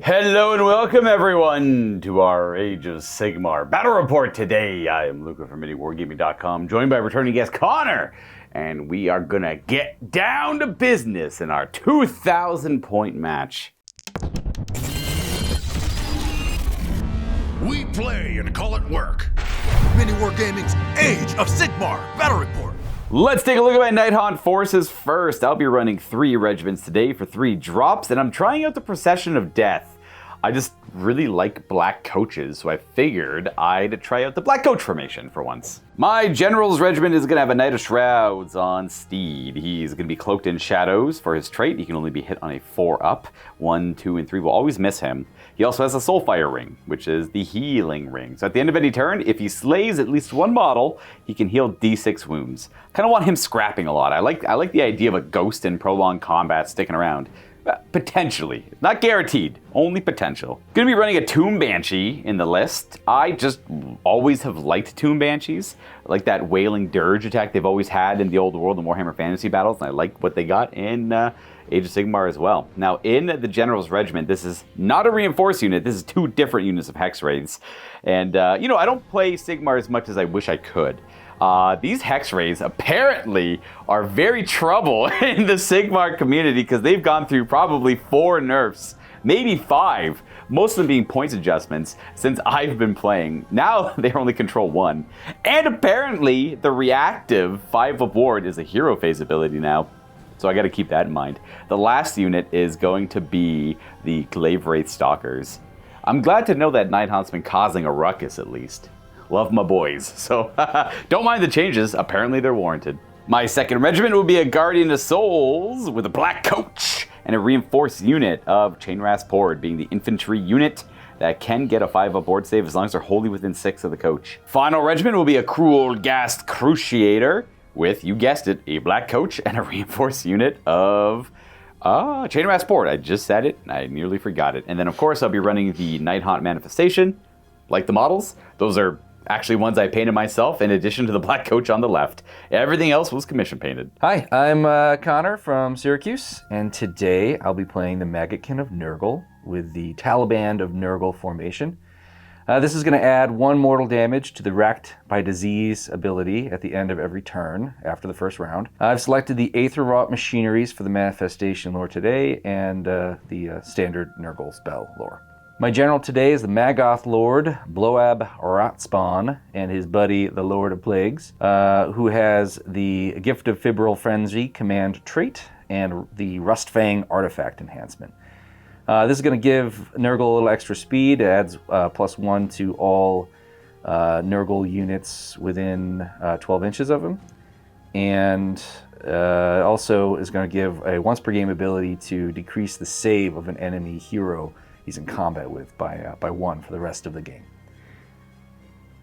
Hello and welcome everyone to our Age of Sigmar Battle Report today. I am Luka from MiniWarGaming.com, joined by returning guest Connor, and we are gonna get down to business in our 2,000 point match. We play and call it work. MiniWarGaming's Age of Sigmar Battle Report. Let's take a look at my Nighthaunt forces first. I'll be running 3 regiments today for 3 drops, and I'm trying out the Procession of Death. I just really like black coaches, so I figured I'd try out the black coach formation for once. My general's regiment is going to have a Knight of Shrouds on Steed. He's going to be cloaked in shadows for his trait. He can only be hit on a 4-up. 1, 2, and 3 will always miss him. He also has a Soulfire ring, which is the healing ring. So at the end of any turn, if he slays at least one model, he can heal D6 wounds. Kind of want him scrapping a lot. I like the idea of a ghost in prolonged combat sticking around. Potentially. Not guaranteed. Only potential. Gonna be running a Tomb Banshee in the list. I just always have liked Tomb Banshees. I like that Wailing Dirge attack they've always had in the old world of Warhammer Fantasy Battles, and I like what they got in Age of Sigmar as well. Now, in the General's Regiment, this is not a reinforced unit. This is 2 different units of Hex Wraiths. And, I don't play Sigmar as much as I wish I could. These Hex Wraiths apparently are very trouble in the Sigmar community because they've gone through probably 4 nerfs, maybe 5, most of them being points adjustments since I've been playing. Now they only control 1. And apparently the reactive 5-up ward is a hero phase ability now. So I got to keep that in mind. The last unit is going to be the Glaive Wraith Stalkers. I'm glad to know that Nighthaunt's been causing a ruckus at least. Love my boys, so don't mind the changes. Apparently they're warranted. My second regiment will be a Guardian of Souls with a black coach and a reinforced unit of Chainrasp Horde, being the infantry unit that can get a 5-up board save as long as they're wholly within 6 of the coach. Final regiment will be a Cruel Ghast Cruciator with, you guessed it, a black coach and a reinforced unit of Chainrasp Horde. I just said it, I nearly forgot it. And then of course I'll be running the Nighthaunt Manifestation. Like the models, those are actually ones I painted myself in addition to the black coach on the left. Everything else was commission painted. Hi, I'm Connor from Syracuse, and today I'll be playing the Maggotkin of Nurgle with the Taliban of Nurgle formation. This is going to add 1 mortal damage to the Wrecked by Disease ability at the end of every turn after the first round. I've selected the Aether-wrought machineries for the manifestation lore today and the standard Nurgle spell lore. My general today is the Maggoth Lord, Bloab Ratspawn, and his buddy, the Lord of Plagues, who has the Gift of Fibral Frenzy command trait and the Rustfang artifact enhancement. This is going to give Nurgle a little extra speed. It adds +1 to all Nurgle units within 12 inches of him. And also is going to give a once per game ability to decrease the save of an enemy hero he's in combat with by 1 for the rest of the game.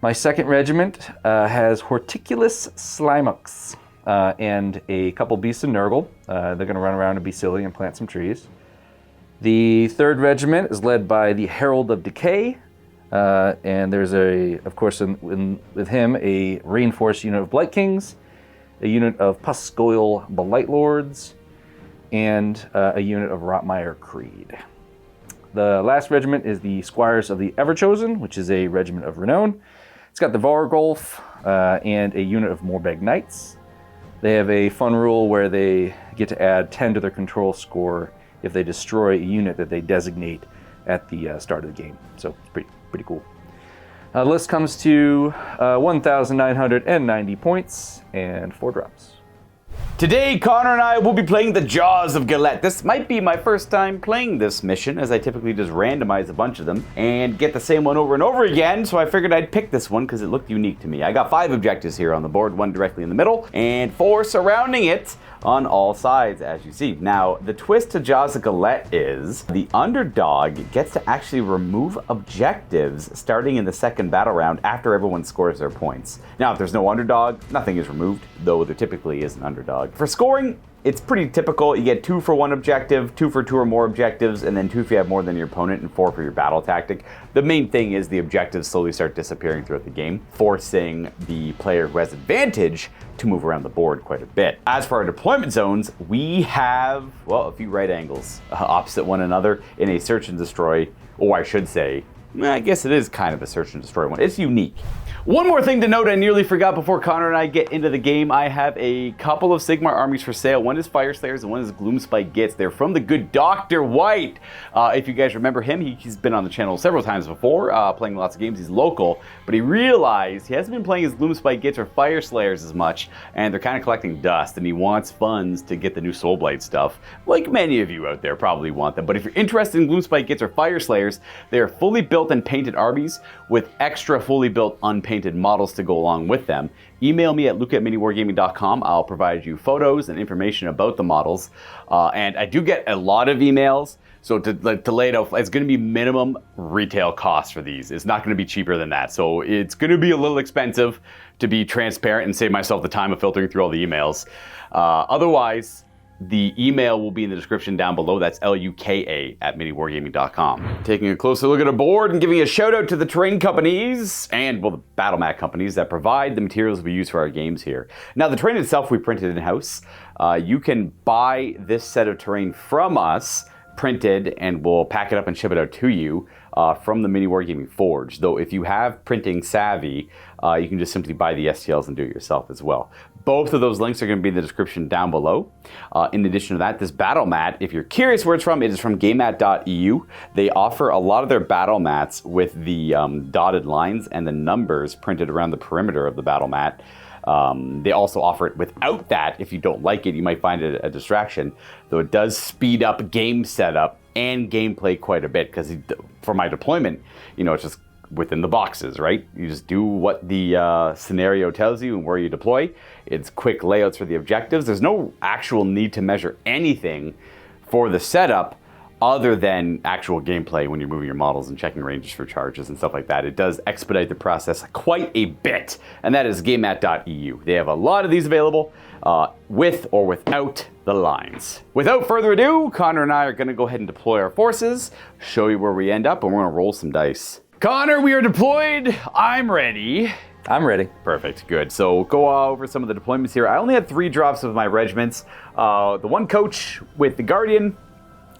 My second regiment has Horticulus Slimux and a couple beasts of Nurgle. They're going to run around and be silly and plant some trees. The third regiment is led by the Herald of Decay, and there's of course, with him, a reinforced unit of Blight Kings, a unit of Puscoil Blight Lords, and a unit of Rotmire Creed. The last regiment is the Squires of the Everchosen, which is a regiment of renown. It's got the Vargolf and a unit of Morbeg Knights. They have a fun rule where they get to add 10 to their control score if they destroy a unit that they designate at the start of the game. So it's pretty cool. The list comes to 1,990 points and 4 drops. Today, Connor and I will be playing the Jaws of Galette. This might be my first time playing this mission, as I typically just randomize a bunch of them and get the same one over and over again, so I figured I'd pick this one because it looked unique to me. I got 5 objectives here on the board, 1 directly in the middle, and 4 surrounding it on all sides, as you see. Now, the twist to Jaws of Galette is the underdog gets to actually remove objectives starting in the second battle round after everyone scores their points. Now, if there's no underdog, nothing is removed, though there typically is an underdog. For scoring, it's pretty typical. You get 2 for 1 objective, 2 for 2 or more objectives, and then 2 if you have more than your opponent, and 4 for your battle tactic. The main thing is the objectives slowly start disappearing throughout the game, forcing the player who has advantage to move around the board quite a bit. As for our deployment zones, we have, well, a few right angles opposite one another in a search and destroy, or I should say, I guess it is kind of a search and destroy one. It's unique. One more thing to note, I nearly forgot before Connor and I get into the game. I have a couple of Sigmar armies for sale. One is Fire Slayers and one is Gloomspite Gits. They're from the good Dr. White. If you guys remember him, he's been on the channel several times before, playing lots of games. He's local, but he realized he hasn't been playing his Gloomspite Gits or Fire Slayers as much, and they're kind of collecting dust, and he wants funds to get the new Soulblight stuff. Like many of you out there probably want them, but if you're interested in Gloomspite Gits or Fire Slayers, they are fully built and painted armies with extra fully built unpainted models to go along with them. Email me at luka@miniwargaming.com. I'll provide you photos and information about the models. And I do get a lot of emails, so to lay it out, it's going to be minimum retail cost for these. It's not going to be cheaper than that. So it's going to be a little expensive, to be transparent and save myself the time of filtering through all the emails. Otherwise, the email will be in the description down below. That's luka@miniwargaming.com. Taking a closer look at a board and giving a shout out to the terrain companies and, well, the battle mat companies that provide the materials we use for our games here. Now, the terrain itself we printed in-house. You can buy this set of terrain from us, printed, and we'll pack it up and ship it out to you from the MiniWarGaming Forge. Though if you have printing savvy, you can just simply buy the STLs and do it yourself as well. Both of those links are going to be in the description down below. In addition to that, this battle mat, if you're curious where it's from, it is from GameMat.eu. They offer a lot of their battle mats with the dotted lines and the numbers printed around the perimeter of the battle mat. They also offer it without that. If you don't like it, you might find it a distraction, though it does speed up game setup and gameplay quite a bit, because for my deployment, it's just within the boxes, right? You just do what the scenario tells you and where you deploy. It's quick layouts for the objectives. There's no actual need to measure anything for the setup other than actual gameplay when you're moving your models and checking ranges for charges and stuff like that. It does expedite the process quite a bit, and that is GameMat.eu. They have a lot of these available with or without the lines. Without further ado, Connor and I are going to go ahead and deploy our forces, show you where we end up, and we're going to roll some dice. Connor, we are deployed. I'm ready. I'm ready. Perfect, good. So go over some of the deployments here. I only had 3 drops of my regiments. The 1 coach with the Guardian,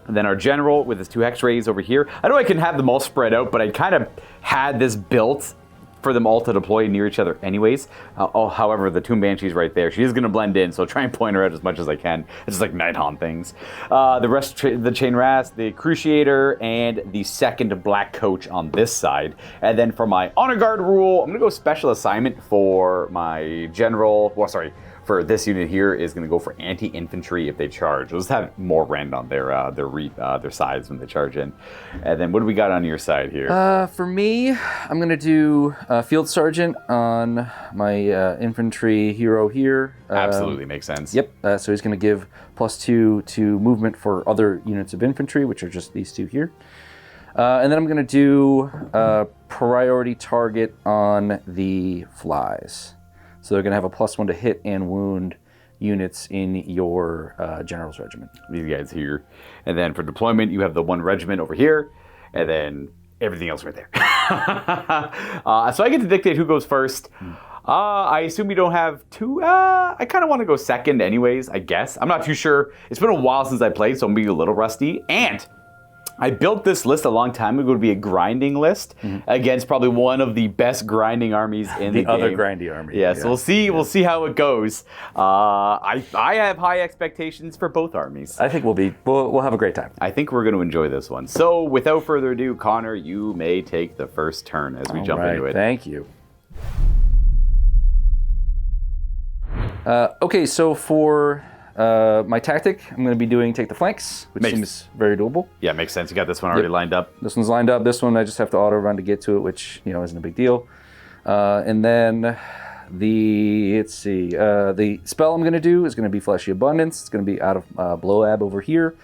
and then our general with his 2 X-rays over here. I know I can have them all spread out, but I kind of had this built for them all to deploy near each other anyways. However, the Tomb Banshee's right there. She is going to blend in, so I'll try and point her out as much as I can. It's just like Nighthaunt things. The rest, the Chain Ras, the Cruciator, and the 2nd Black Coach on this side. And then for my Honor Guard rule, I'm going to go special assignment for my general. Well, sorry. For this unit here is going to go for anti-infantry if they charge. We'll just have more rend on their sides when they charge in. And then what do we got on your side here? For me, I'm going to do Field Sergeant on my infantry hero here. Absolutely makes sense. Yep. So he's going to give +2 to movement for other units of infantry, which are just these 2 here. And then I'm going to do priority target on the flies. So they're going to have a +1 to hit and wound units in your general's regiment. These guys here. And then for deployment, you have the 1 regiment over here, and then everything else right there. So I get to dictate who goes first. I assume you don't have 2. I kind of want to go second anyways, I guess. I'm not too sure. It's been a while since I played, so I'm being a little rusty. And I built this list a long time ago to be a grinding list against probably one of the best grinding armies in the game. The other grindy army. Yeah, so we'll see how it goes. I have high expectations for both armies. I think we'll have a great time. I think we're going to enjoy this one. So without further ado, Connor, you may take the first turn as we jump into it. Thank you. Okay, so for my tactic, I'm going to be doing take the flanks, which seems very doable. Yeah, makes sense. You got this one already lined up. This one's lined up. This one I just have to auto run to get to it, which isn't a big deal. And then the spell I'm going to do is going to be Fleshy Abundance. It's going to be out of Blowab over here.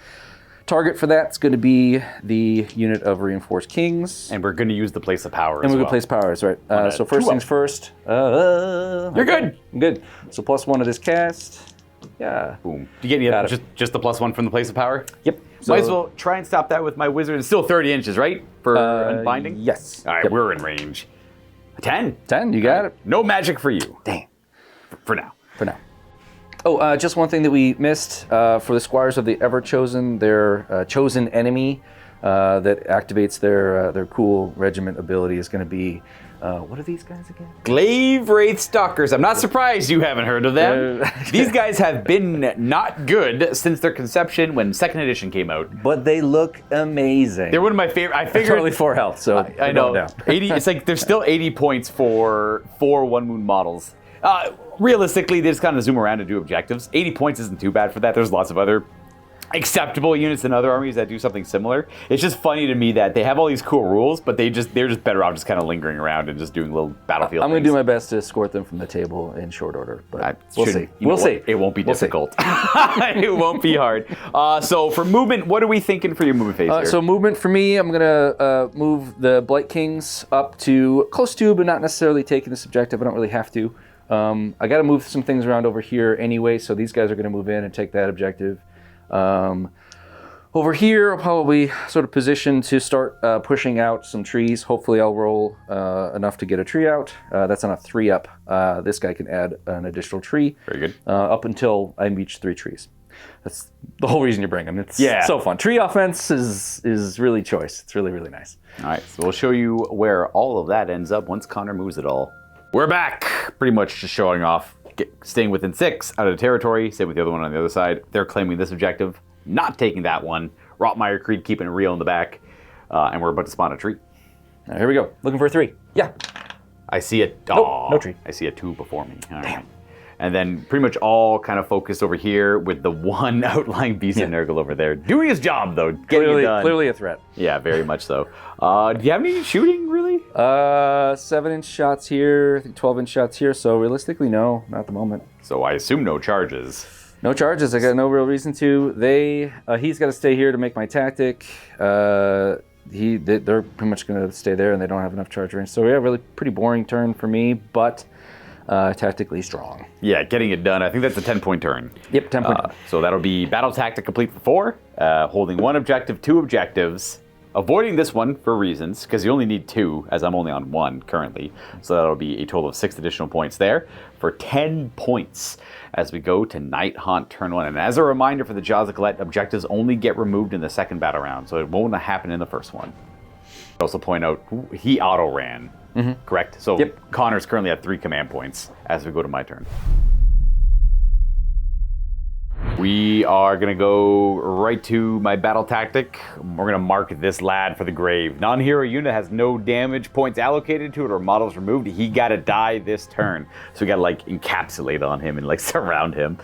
Target for that's going to be the unit of Reinforced Kings. And we're going to use the Place of Power And we're going to place powers, right. So first things first. You're good. I'm good. So +1 of this cast. Yeah. Boom. Do you get any just the +1 from the place of power? Yep. Might as well try and stop that with my wizard. It's still 30 inches, right? For unbinding? Yes. All right, we're in range. 10. 10, you got it. No magic for you. Dang. For now. For now. Oh, just one thing that we missed for the Squires of the Ever-Chosen, their chosen enemy that activates their cool regiment ability is going to be, what are these guys again? Glaive Wraith Stalkers. I'm not surprised you haven't heard of them. These guys have been not good since their conception when 2nd edition came out. But they look amazing. They're one of my favorite. I figured totally 4 health, so I know. 80. It's like there's still 80 points for 4 One Moon models. Realistically, they just kind of zoom around and do objectives. 80 points isn't too bad for that. There's lots of other acceptable units in other armies that do something similar. It's just funny to me that they have all these cool rules, but they're just better off just kind of lingering around and just doing little battlefield. I'm going to do my best to escort them from the table in short order, but we'll see. We'll see. It won't be difficult. It won't be hard. So for movement, what are we thinking for your movement phase here? So movement for me, I'm going to move the Blight Kings up to close to, but not necessarily taking this objective. I don't really have to. I got to move some things around over here anyway, so these guys are going to move in and take that objective. Over here, I'll probably sort of position to start pushing out some trees. Hopefully I'll roll enough to get a tree out. That's on a 3-up. This guy can add an additional tree. Very good. Up until I reach 3 trees. That's the whole reason you bring them. It's so fun. Tree offense is really choice. It's really, really nice. All right, so we'll show you where all of that ends up once Connor moves it all. We're back. Pretty much just showing off. Staying within 6 out of the territory, same with the other one on the other side. They're claiming this objective, not taking that one. Rotmeyer Creed keeping it real in the back, and we're about to spawn a tree. Now, here we go. Looking for a 3. Yeah. I see a no tree. I see a 2 before me. All right. And then pretty much all kind of focused over here with the one outlying beast of Nurgle over there. Doing his job, though. Getting it done. Clearly a threat. Yeah, very much so. Do you have any shooting, really? 7-inch shots here, I think 12-inch shots here, so realistically, no, not at the moment. So I assume no charges. No charges, I got no real reason to. He's got to stay here to make my tactic. They're pretty much going to stay there, and they don't have enough charge range. So yeah, really pretty boring turn for me, but tactically strong. Yeah, getting it done. I think that's a 10-point turn. Yep, 10-point turn. So that'll be battle tactic complete for 4, holding 1 objective, 2 objectives, avoiding this one for reasons, because you only need 2, as I'm only on 1 currently. So that'll be a total of 6 additional points there for 10 points as we go to Nighthaunt turn 1. And as a reminder for the Jaws of Colette, objectives only get removed in the second battle round, so it won't happen in the first one. I'll also point out, he auto-ran, correct? So Connor's currently at 3 command points as we go to my turn. We are going to go right to my battle tactic. We're going to mark this lad for the grave. Non-hero unit has no damage points allocated to it or models removed. He got to die this turn. So we got to like encapsulate on him and like surround him.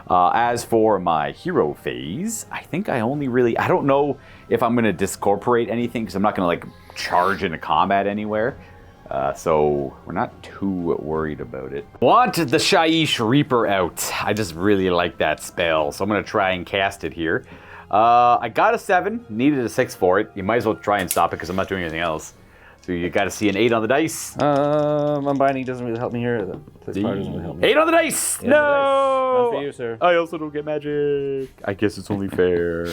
As for my hero phase, I think I don't know if I'm going to discorporate anything because I'm not going to like charge into combat anywhere. So we're not too worried about it. Want the Shaiish Reaper out. I just really like that spell, so I'm going to try and cast it here. I got a 7, needed a 6 for it. You might as well try and stop it because I'm not doing anything else. So you got to see an 8 on the dice. Unbinding doesn't really help me here. The place power doesn't really help me. 8 on the dice! Yeah, no! Not for you, sir. I also don't get magic. I guess it's only fair.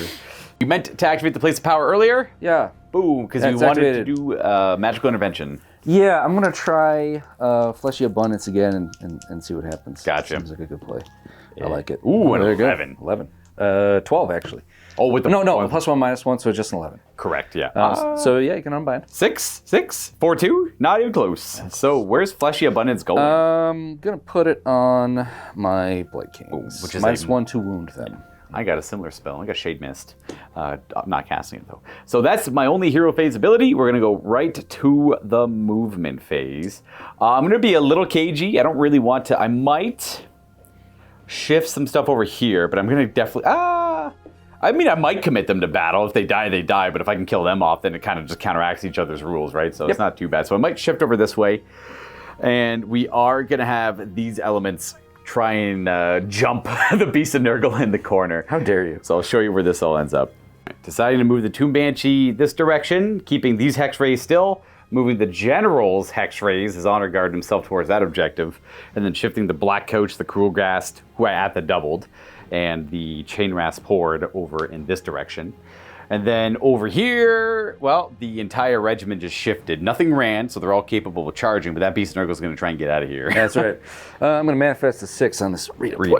You meant to activate the place of power earlier? Yeah. Boom, because you wanted to do magical intervention. Yeah, I'm going to try Fleshy Abundance again and see what happens. Gotcha. Seems like a good play. I like it. Ooh, an there 11. You go. 11. 12, actually. Oh, with the... No, +1, -1, so just an 11. Correct, yeah. So, yeah, you can unbind. 6, 4, 2, not even close. So, where's Fleshy Abundance going? I'm going to put it on my Blight Kings. Ooh, which is -1 to wound them. I got a similar spell. I got Shade Mist. I'm not casting it, though. So that's my only hero phase ability. We're going to go right to the movement phase. I'm going to be a little cagey. I don't really want to... I might shift some stuff over here, but I'm going to definitely... I mean, I might commit them to battle. If they die, they die. But if I can kill them off, then it kind of just counteracts each other's rules, right? So it's not too bad. So I might shift over this way. And we are going to have these elements try and jump the Beast of Nurgle in the corner. How dare you? So I'll show you where this all ends up. Deciding to move the Tomb Banshee this direction, keeping these Hex Rays still, moving the General's Hex Rays, his Honor Guard himself towards that objective, and then shifting the Black Coach, the Cruel Ghast, who I at the doubled, and the chain rasp horde over in this direction. And then over here, well, the entire regiment just shifted. Nothing ran, so they're all capable of charging, but that Beast of Nurgle is going to try and get out of here. That's right. I'm going to manifest a 6 on this redeploy.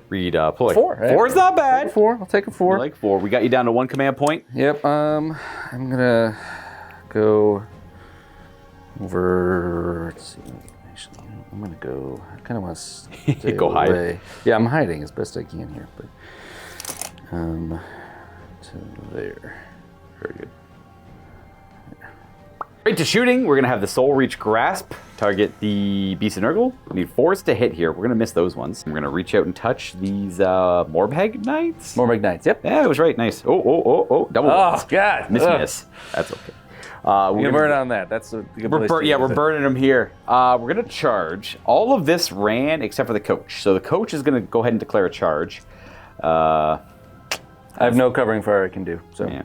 Redeploy. 4. Hey, 4 is not bad. 4. I'll take a 4. I like 4. We got you down to 1 command point. Yep. I'm going to go over... Let's see. Actually, I'm going to go... I kind of want to stay Go away. hide. Yeah, I'm hiding as best I can here, but... to there. Very good. Right to shooting, we're going to have the Soul Reach Grasp target the Beast of Nurgle. We need 4s to hit here. We're going to miss those ones. We're going to reach out and touch these Morbag-Knights. Morbag-Knights, yep. Yeah, it was right. Nice. Oh, double ones. Oh, God. Miss. That's okay. We're going to burn on that. That's a good place to we're burning them here. We're going to charge. All of this ran except for the coach. So the coach is going to go ahead and declare a charge. I have no covering fire I can do. So yeah,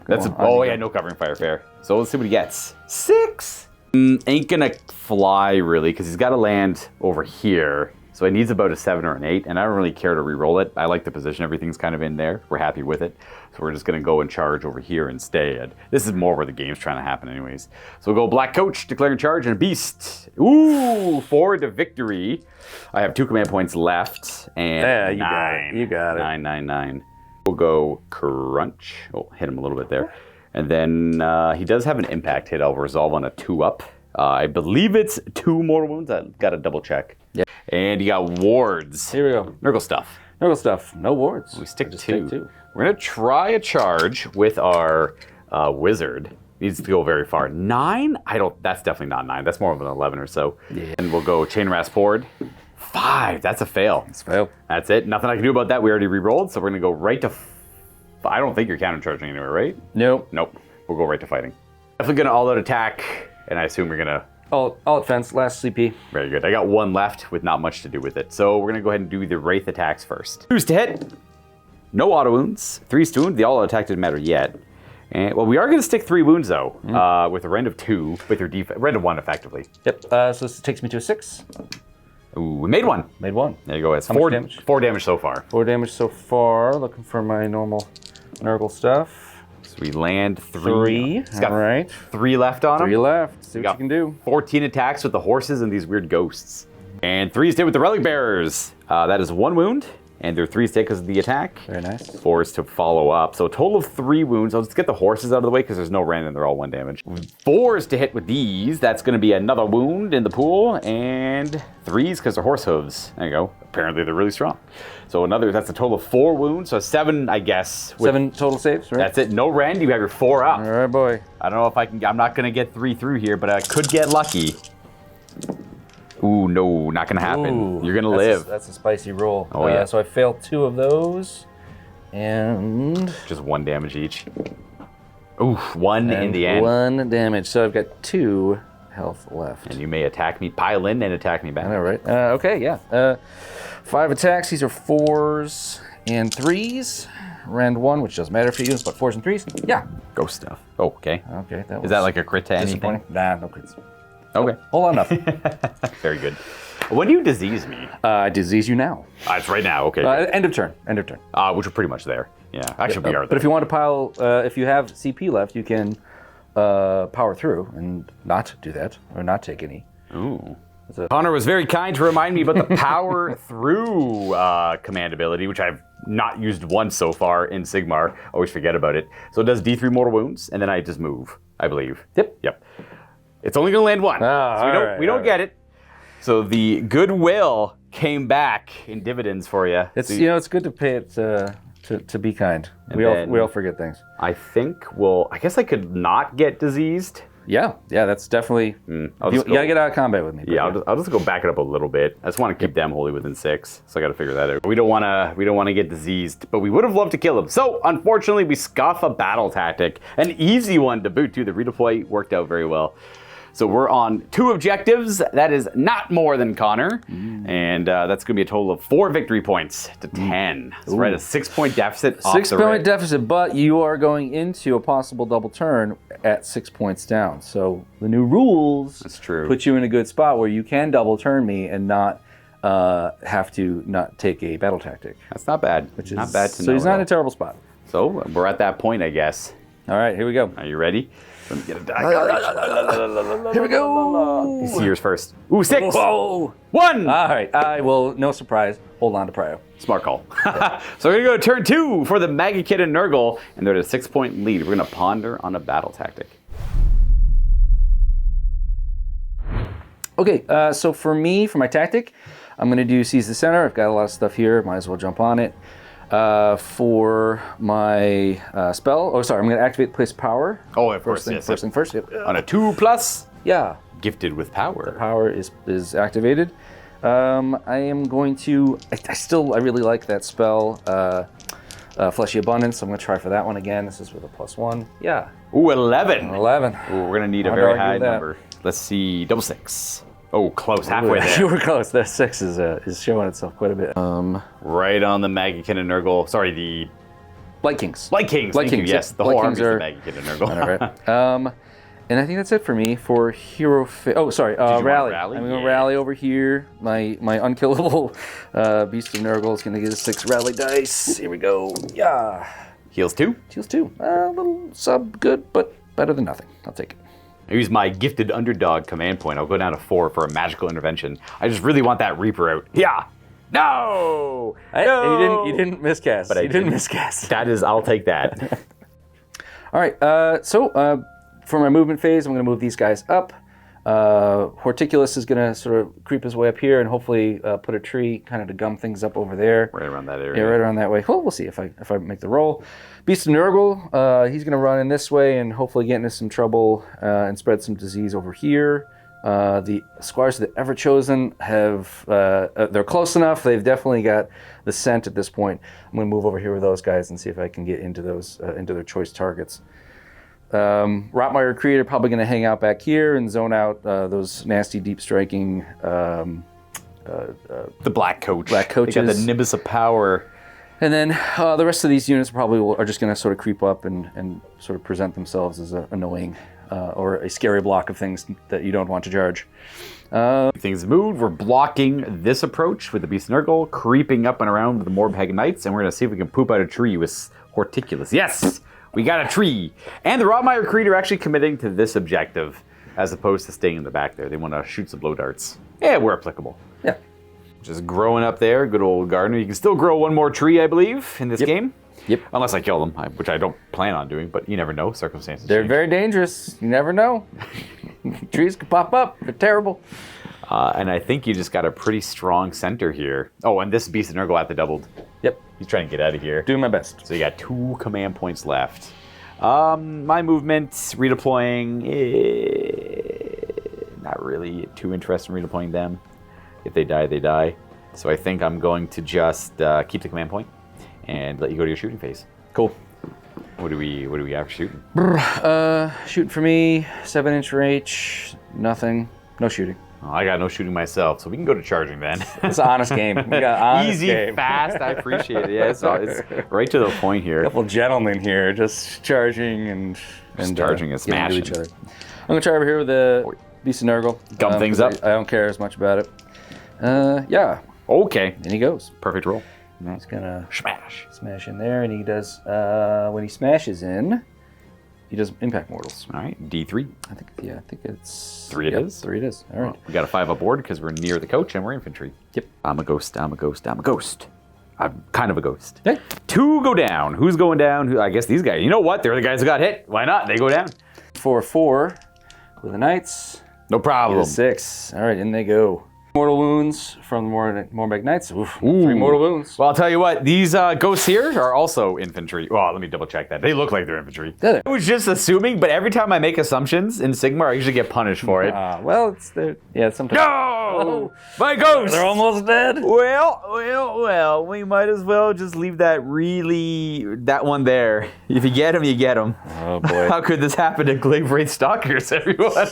no covering fire, fair. So let's see what he gets. 6. Ain't gonna fly really because he's got to land over here. So he needs about a 7 or an 8, and I don't really care to re-roll it. I like the position; everything's kind of in there. We're happy with it, so we're just gonna go and charge over here instead. This is more where the game's trying to happen, anyways. So we'll go Black Coach, declaring charge, and a Beast. Ooh, forward to victory. I have 2 command points left, and 9. You got it. 9. We'll go Crunch. Oh, hit him a little bit there. And then he does have an impact hit. I'll resolve on a 2-up. I believe it's 2 more wounds. I got to double check. Yeah. And you got wards. Here we go. Nurgle stuff. Nurgle stuff. No wards. We stick to 2. We're going to try a charge with our wizard. Needs to go very far. 9? That's definitely not 9. That's more of an 11 or so. Yeah. And we'll go Chain Rasp Horde. 5. That's a fail. It's a fail. That's it. Nothing I can do about that. We already re-rolled, so we're going to go right to... I don't think you're counter-charging anywhere, right? Nope. We'll go right to fighting. Definitely going to all-out attack, and I assume you're going to... All defense, last CP. Very good. I got 1 left with not much to do with it. So we're going to go ahead and do the Wraith attacks first. 2s to hit. No auto wounds. 3s to wound. The all-out attack didn't matter yet. And, well, we are going to stick 3 wounds, though, with a rend of 2, with your rend of 1, effectively. Yep. So this takes me to a 6. Ooh, we made 1. Made 1. There you go. It's How much damage? 4 damage so far. 4 damage so far. Looking for my normal Nurgle stuff. So we land 3. He's got all right. 3 left on him. 3 left. See what you can do. 14 attacks with the horses and these weird ghosts. And 3s hit with the Relic Bearers. That is 1 wound. And they're 3s hit because of the attack. Very nice. 4s to follow up. So a total of 3 wounds. I'll just get the horses out of the way because there's no random. They're all 1 damage. 4s to hit with these. That's going to be another wound in the pool. And 3s because they're horse hooves. There you go. Apparently they're really strong. So that's a total of 4 wounds. So 7, I guess. 7 total saves, right? That's it. No rend. You have your 4 up. All right, boy. I don't know if I can. I'm not going to get 3 through here, but I could get lucky. Ooh, no, not gonna happen. Ooh, you're gonna live. That's a spicy roll. Oh, yeah. So I failed 2 of those. And... Just 1 damage each. Oof, 1 in the end. 1 damage. So I've got 2 health left. And you may attack me, pile in and attack me back. I know, right? Okay, yeah. 5 attacks. These are 4s and 3s. Rend 1, which doesn't matter for you, but 4s and 3s. Yeah. Ghost stuff. Oh, okay. Okay. Is that like a crit to anything? Nah, no crits. Okay. Hold on enough. Very good. When do you disease me? I disease you now. It's right now. Okay. End of turn. End of turn. Which are pretty much there. Yeah. Actually, we are there. But if you want to pile, if you have CP left, you can power through and not do that or not take any. Ooh. Connor was very kind to remind me about the power through command ability, which I've not used once so far in Sigmar. Always forget about it. So it does D3 mortal wounds, and then I just move, I believe. Yep. It's only going to land 1. So we don't get it. So the goodwill came back in dividends for you. It's it's good to pay it to be kind. We all forget things. I think I guess I could not get diseased. Yeah, that's definitely. You gotta get out of combat with me. Yeah, I'll just go back it up a little bit. I just want to keep them wholly within 6, so I got to figure that out. We don't want to get diseased, but we would have loved to kill him. So unfortunately, we scuff a battle tactic, an easy one to boot too. The redeploy worked out very well. So we're on 2 objectives. That is not more than Connor. And that's going to be a total of 4 victory points to 10. So we're at a 6-point deficit. 6-point deficit, but you are going into a possible double turn at 6 points down. So the new rules That's true. put you in a good spot where you can double turn me and not have to not take a battle tactic. That's not bad. Which not is, bad to know. So he's not in at a terrible spot. all. So we're at that point, I guess. All right, here we go. Are you ready? Let me get a die. Here we go. You see yours first. Ooh, 6. Whoa. 1. All right, I will, no surprise, hold on to Prio. Smart call. So we're going to go to turn 2 for the Maggotkin of Nurgle, and they're at a 6-point lead. We're going to ponder on a battle tactic. Okay, so for me, for my tactic, I'm going to do Seize the Center. I've got a lot of stuff here. Might as well jump on it. For my spell, I'm going to activate Place Power. Oh, of course, First thing first. Yep. On a 2+, Yeah, gifted with power. power is activated. I am going to. I really like that spell, Fleshy Abundance. So I'm going to try for that one again. This is with a +1. Yeah. Ooh, 11. 11. Ooh, we're going to need a Hard to very argue high with that. number. Let's see, double 6. Oh, close, halfway there. You were close. That 6 is showing itself quite a bit. Right on the Maggotkin of Nurgle. Sorry, the Light Kings. Light Kings. Light Thank you. Kings, Yes, yep. the Light whole Kings army is the Maggotkin of Nurgle. All right. And I think that's it for me for Hero. Rally. rally? I'm going to Yeah. rally over here. My unkillable Beast of Nurgle is going to get a 6 rally dice. Here we go. Yeah. Heals 2. Heals 2. A little sub good, but better than nothing. I'll take it. I use my gifted underdog command point. I'll go down to 4 for a magical intervention. I just really want that Reaper out. Yeah. No. No. You didn't miscast. But I you didn't didn't. miscast. That is, I'll take that. All right. For my movement phase, I'm going to move these guys up. Horticulus is going to sort of creep his way up here and hopefully put a tree kind of to gum things up over there. Right around that area. Yeah, right around that way. Well, we'll see if I make the roll. Beast of Nurgle, he's going to run in this way and hopefully get into some trouble and spread some disease over here. The Squires of the Everchosen have, they're close enough. They've definitely got the scent at this point. I'm going to move over here with those guys and see if I can get into those, into their choice targets. Rotmire Creator probably going to hang out back here and zone out those nasty deep striking The Black Coach. Black Coaches. They got the Nimbus of Power. and then the rest of these units probably are just going to sort of creep up and sort of present themselves as annoying or a scary block of things that you don't want to charge. Things moved. We're blocking this approach with the Beast of Nurgle, creeping up and around with the Morbhag Knights, and we're going to see if we can poop out a tree with Horticulus. Yes! We got a tree. And the Rotmire Creed are actually committing to this objective as opposed to staying in the back there. They want to shoot some blow darts. Yeah, we're applicable. Yeah. Just growing up there, good old gardener. You can still grow one more tree, I believe, in this game. Yep. Unless I kill them, which I don't plan on doing, but you never know. Circumstances They're change. very dangerous. You never know. Trees could pop up. They're terrible. And I think you just got a pretty strong center here. Oh, and this Beast of Nurgle at the doubled. Yep. He's trying to get out of here. Doing my best. So you got 2 command points left. My movement, redeploying, not really too interested in redeploying them. If they die, they die. So I think I'm going to just keep the command point and let you go to your shooting phase. Cool. What do we have for shooting? Shooting for me, 7-inch range, nothing, no shooting. Oh, I got no shooting myself, so we can go to charging then. It's an honest game. We got honest Easy, game. fast, I appreciate it. Yeah, so it's right to the point here. Couple gentlemen here, just charging and charging and getting into smashing. each other. I'm gonna try over here with the Beast of Nurgle. Gum things up. I don't care as much about it. Yeah. Okay, And he goes. perfect roll. He's gonna Smash. smash in there, and he does. When he smashes in, he does impact mortals. All right, D3. I think it's 3 it yep, is? 3 it is. All right. We got a 5 aboard because we're near the coach and we're infantry. Yep. I'm a ghost. I'm kind of a ghost. Okay. 2 go down. Who's going down? I guess these guys. You know what? They're the guys who got hit. Why not? They go down. 4/4 with the knights. No problem. 6. All right, in they go. Mortal wounds from the Morbhag Knights. Oof, Ooh. 3 mortal wounds. Well, I'll tell you what. These ghosts here are also infantry. Well, let me double check that. They look like they're infantry. Do they? I was just assuming, but every time I make assumptions in Sigmar, I usually get punished for it. Well, it's the sometimes. No! My ghost! They're almost dead. Well, we might as well just leave that one there. If you get him, you get him. Oh boy. How could this happen to Glaive Wraith Stalkers, everyone?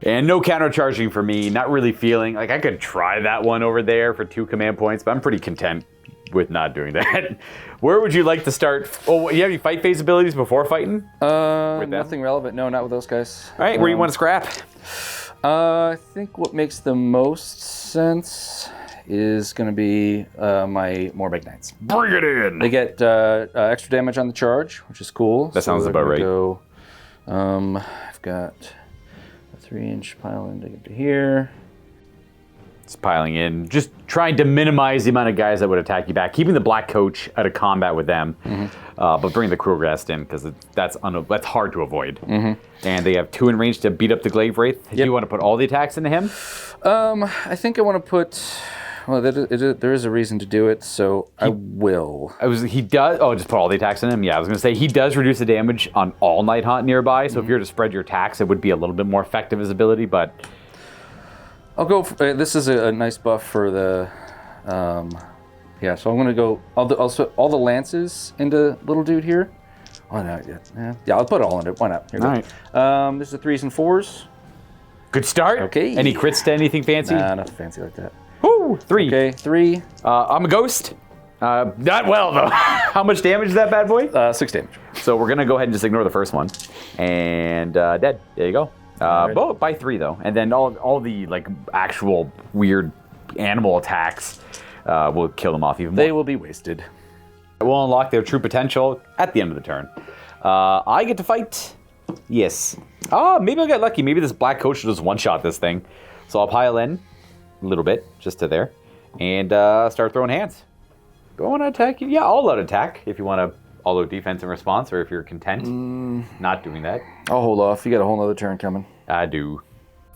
And no countercharging for me. Not really feeling like I could try that one over there for 2 command points, but I'm pretty content with not doing that. Where would you like to start? Oh, you have any fight phase abilities before fighting? them? Nothing relevant. No, not with those guys. All right, where do you want to scrap? I think what makes the most sense is going to be my MORE Knights. Bring it in! They get extra damage on the charge, which is cool. That sounds about right. I've got a 3-inch pile in to get to here. It's piling in, just trying to minimize the amount of guys that would attack you back, keeping the Black Coach out of combat with them, but bring the Krulgast in because that's hard to avoid. And they have 2 in range to beat up the Glaive Wraith. Do you want to put all the attacks into him? I think I want to put. Well, there is a reason to do it, so I will. He does. Oh, just put all the attacks in him. Yeah, I was gonna say he does reduce the damage on all Nighthaunt nearby. So if you were to spread your attacks, it would be a little bit more effective as ability, but. I'll go. This is a nice buff for the, yeah. So I'm gonna go. Also, all the lances into little dude here. Oh no, yeah. I'll put it all in it. Why not? Here we go. Right. This is the 3s and 4s. Good start. Okay. Any crits to anything fancy? Nah, nothing fancy like that. Woo! 3. Okay, 3. I'm a ghost. Not well though. How much damage is that bad boy? 6 damage. So we're gonna go ahead and just ignore the first one, and dead. There you go. Right. By 3 though, and then all the like actual weird animal attacks will kill them off even more. They will be wasted. We'll unlock their true potential at the end of the turn. I get to fight. Yes. Maybe I'll get lucky. Maybe this Black Coach will just one-shot this thing. So I'll pile in a little bit just to there, and start throwing hands. Do I want to attack you? Yeah, all-out attack if you want to. Although defense and response, or if you're content not doing that. I'll hold off. You got a whole nother turn coming. I do.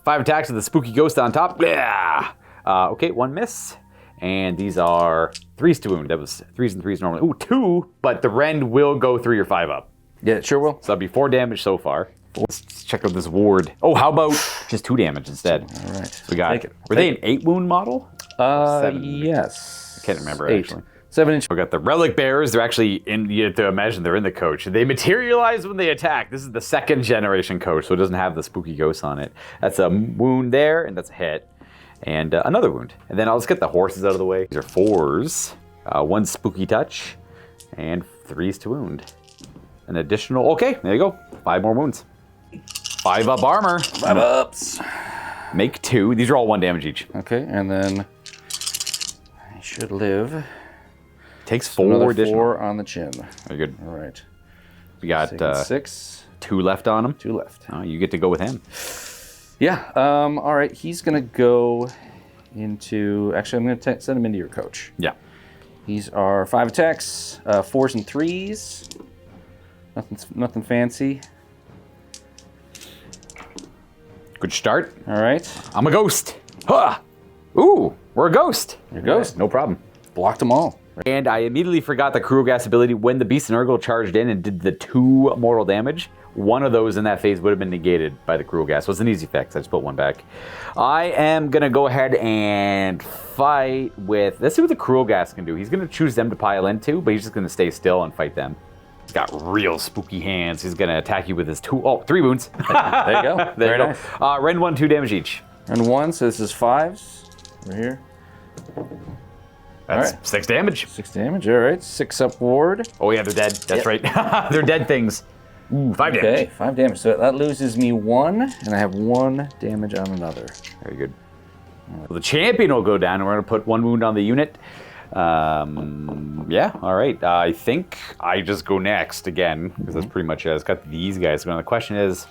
5 attacks with the spooky ghost on top. Yeah. Okay, 1 miss. And these are 3s to wound. That was 3s and 3s normally. Ooh, 2, but the rend will go 3 or 5 up. Yeah, it sure will. So that'll be 4 damage so far. Let's check out this ward. Oh, how about just 2 damage instead? All right. We got. Were they an 8 wound model? 7. Yes. I can't remember 8. actually. 7-inch. We got the relic bearers. They're actually in. You have to imagine they're in the coach. They materialize when they attack. This is the 2nd generation coach, so it doesn't have the spooky ghosts on it. That's a wound there, and that's a hit, and another wound. And then I'll just get the horses out of the way. These are 4s, 1 spooky touch, and 3s to wound. An additional. Okay, there you go. 5 more wounds. 5 up armor. 5 ups. Make 2. These are all 1 damage each. Okay, and then I should live. Takes 4 additional. 4 on the chin. Very good. All right. We got 6. 2 left on him. 2 left. Oh, you get to go with him. Yeah. All right. He's gonna go into. Actually, I'm gonna send him into your coach. Yeah. These are 5 attacks, 4s and 3s. Nothing fancy. Good start. All right. I'm a ghost. Huh. Ooh, we're a ghost. You're a ghost. No problem. Blocked them all. And I immediately forgot the Krulgast ability. When the Beast of Nurgle charged in and did the 2 mortal damage, one of those in that phase would have been negated by the Krulgast. So it's an easy fix. I just put 1 back. I am going to go ahead and fight with... Let's see what the Krulgast can do. He's going to choose them to pile into, but he's just going to stay still and fight them. He's got real spooky hands. He's going to attack you with his 3 wounds. There you go. There you go. Rend 1, 2 damage each. And 1, so this is 5s. Right here. That's right. 6 damage. 6 damage, all right. 6 up ward. Oh yeah, they're dead. That's right. They're dead things. Ooh, 5 damage. Okay, 5 damage. So that loses me 1, and I have 1 damage on another. Very good. Well, the champion will go down, and we're going to put 1 wound on the unit. Yeah, all right. I think I just go next again, because that's pretty much it. It's got these guys going. The question is,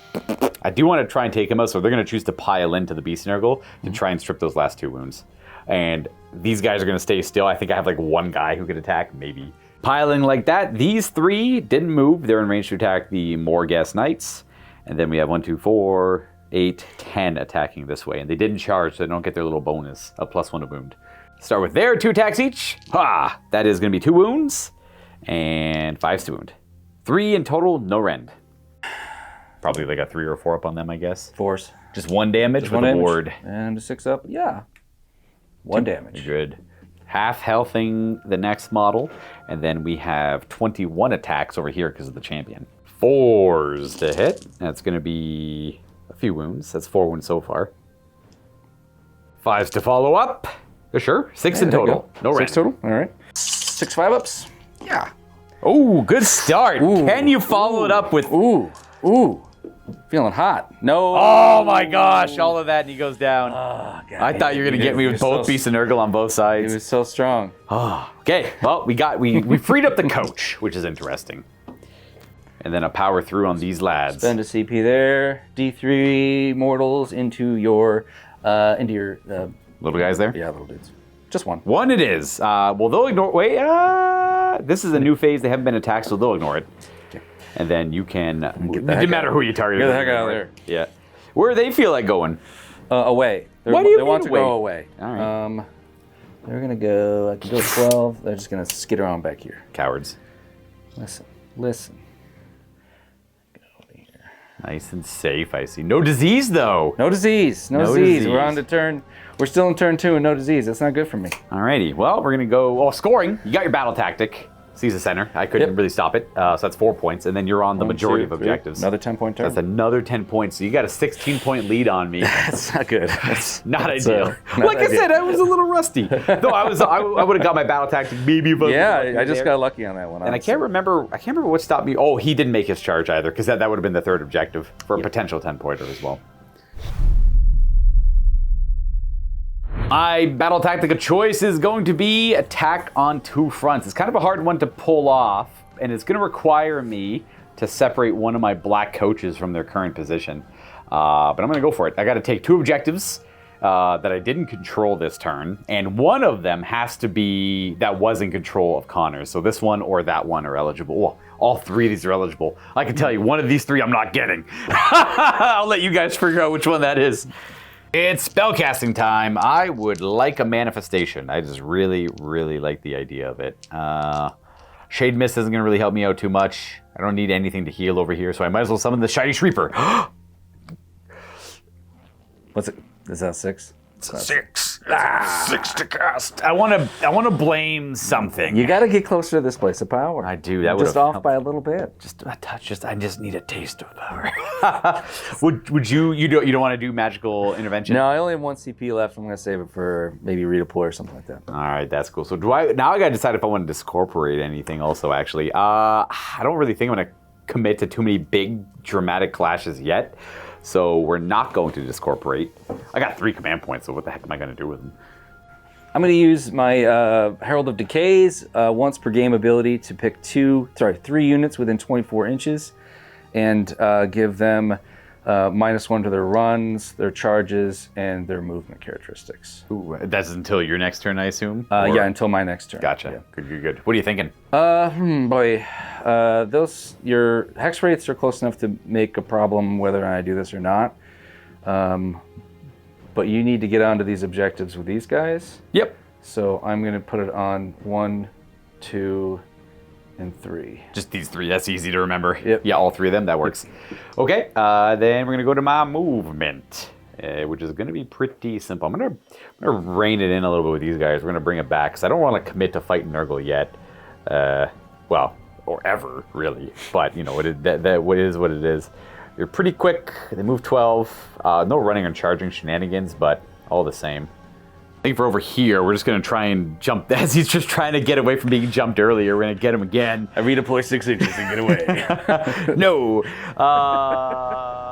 I do want to try and take them out, so they're going to choose to pile into the Beast Nurgle to try and strip those last 2 wounds. And these guys are going to stay still. I think I have like 1 guy who could attack, maybe. Piling like that. These 3 didn't move. They're in range to attack the MORE Knights. And then we have 1, 2, 4, 8, 10 attacking this way. And they didn't charge, so they don't get their little bonus of +1 to wound. Start with their 2 attacks each. Ha! That is going to be 2 wounds and 5s to wound. 3 in total, no rend. Probably like a 3 or 4 up on them, I guess. 4s. Just 1 damage with a ward. And a 6 up. Yeah. 1 damage. Good. Half healthing the next model, and then we have 21 attacks over here because of the champion. 4s to hit. That's going to be a few wounds. That's 4 wounds so far. 5s to follow up. Sure. 6 in total. No rend. 6 total. All right. 6 5-ups. Yeah. Oh, good start. Ooh. Can you follow it up with... Ooh. Feeling hot. No. Oh my gosh, all of that and he goes down. Oh, God. I thought you were going to get me with both beasts of Nurgle on both He sides. was so strong. Oh, okay, well, we freed up the coach, which is interesting. And then a power through on these lads. Spend a CP there. D3 mortals into your Little guys there? yeah, little dudes. Just one. One it is. Well, they'll ignore. Wait, this is a new phase. They haven't been attacked, so they'll ignore it. Okay. And then you can. It the doesn't heck matter out. who you target. Get the heck out of there. Yeah. Where do they feel like going? Away. Why do you They mean want to away? go away. All right. They're gonna go. I can go 12. They're just gonna skid around back here. Cowards. Listen. Nice and safe, I see. No disease, though. No disease. No disease. We're on to turn. We're still in turn 2 and no disease. That's not good for me. Alrighty. Well, we're going to go. Oh, scoring. You got your battle tactic. Seize the center. I couldn't really stop it. So that's 4 points. And then you're on the majority of objectives. Another 10-point turn. That's another 10 points. So you got a 16-point lead on me. That's not good. That's Not ideal. not Like I said, I was a little rusty. Though I would have got my battle tactic maybe if I was Yeah, I just there. got lucky on that one. And I can't remember what stopped me. Oh, he didn't make his charge either, because that would have been the third objective for a potential 10-pointer as well. My battle tactic of choice is going to be attack on 2 fronts. It's kind of a hard one to pull off, and it's going to require me to separate one of my black coaches from their current position. But I'm going to go for it. I got to take 2 objectives that I didn't control this turn, and one of them has to be that was in control of Connor's. So this one or that one are eligible. Well, all 3 of these are eligible. I can tell you, one of these 3 I'm not getting. I'll let you guys figure out which one that is. It's spellcasting time. I would like a manifestation. I just really, really like the idea of it. Shade Mist isn't going to really help me out too much. I don't need anything to heal over here, so I might as well summon the Shiny Shreeper. What's it? Is that 6? 6. 6 to cast. I want to blame something. You got to get closer to this place of power. I do. That You're would just off by a little bit. Just a touch. I just need a taste of power. would you don't want to do magical intervention? No, I only have 1 CP left. I'm going to save it for maybe redeploy or something like that. All right, that's cool. So I got to decide if I want to discorporate anything also, actually. I don't really think I'm going to commit to too many big dramatic clashes yet. So we're not going to discorporate. I got 3 command points, so what the heck am I going to do with them? I'm going to use my Herald of Decays once per game ability to pick 3 units within 24 inches and give them -1 to their runs, their charges, and their movement characteristics. Ooh, that's until your next turn, I assume? Yeah, until my next turn. Gotcha. Yeah. Good. What are you thinking? Your hex rates are close enough to make a problem whether I do this or not. But you need to get onto these objectives with these guys. Yep. So I'm going to put it on 1, 2, and 3. Just these 3. That's easy to remember. Yep. Yeah, all 3 of them. That works. Okay. Then we're going to go to my movement, which is going to be pretty simple. I'm going to rein it in a little bit with these guys. We're going to bring it back because I don't want to commit to fighting Nurgle yet. Or ever, really. But, what is what it is. They're pretty quick. They move 12. No running and charging shenanigans, but all the same. I think for over here, we're just going to try and jump. As he's just trying to get away from being jumped earlier, we're going to get him again. I redeploy 6 inches and get away. No.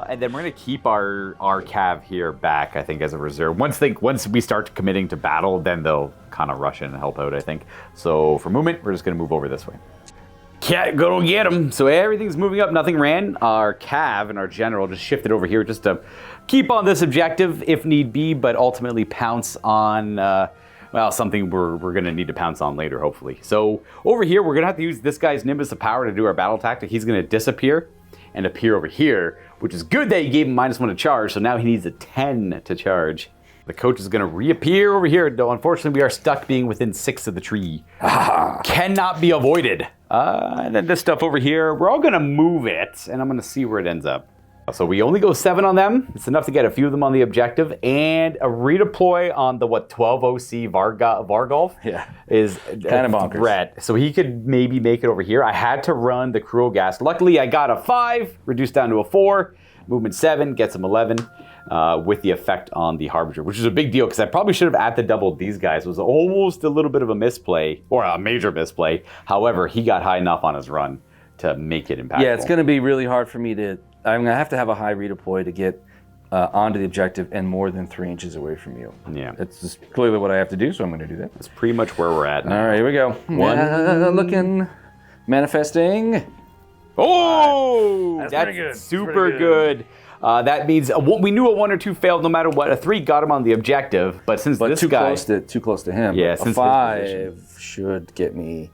And then we're going to keep our cav here back, I think, as a reserve. Once we start committing to battle, then they'll kind of rush in and help out, I think. So for movement, we're just going to move over this way. Can't go get him. So everything's moving up. Nothing ran. Our cav and our general just shifted over here just to keep on this objective if need be, but ultimately pounce on, something we're going to need to pounce on later, hopefully. So over here, we're going to have to use this guy's Nimbus of Power to do our battle tactic. He's going to disappear and appear over here, which is good that you gave him -1 to charge, so now he needs a 10 to charge. The coach is going to reappear over here, though unfortunately we are stuck being within 6 of the tree. Cannot be avoided. And then this stuff over here, we're all going to move it, and I'm going to see where it ends up. So we only go 7 on them. It's enough to get a few of them on the objective, and a redeploy on the 12 OC Vargolf is kind of bonkers. Threat. So he could maybe make it over here. I had to run the Cruel Gas. Luckily, I got a 5, reduced down to a 4. Movement 7 gets him 11. With the effect on the Harbinger, which is a big deal because I probably should have at the doubled these guys. It was almost a little bit of a misplay, or a major misplay. However, he got high enough on his run to make it impactful. Yeah, it's going to be really hard for me to I'm gonna have to have a high redeploy to get onto the objective and more than 3 inches away from you. Yeah. That's just clearly what I have to do, so I'm gonna do that. That's pretty much where we're at now. All right, here we go. Looking, manifesting. Oh, That's that's pretty good. super Pretty good. That means we knew a 1 or 2 failed no matter what. A 3 got him on the objective, but since this too guy... too close to him. Yeah, a since his 5 should get me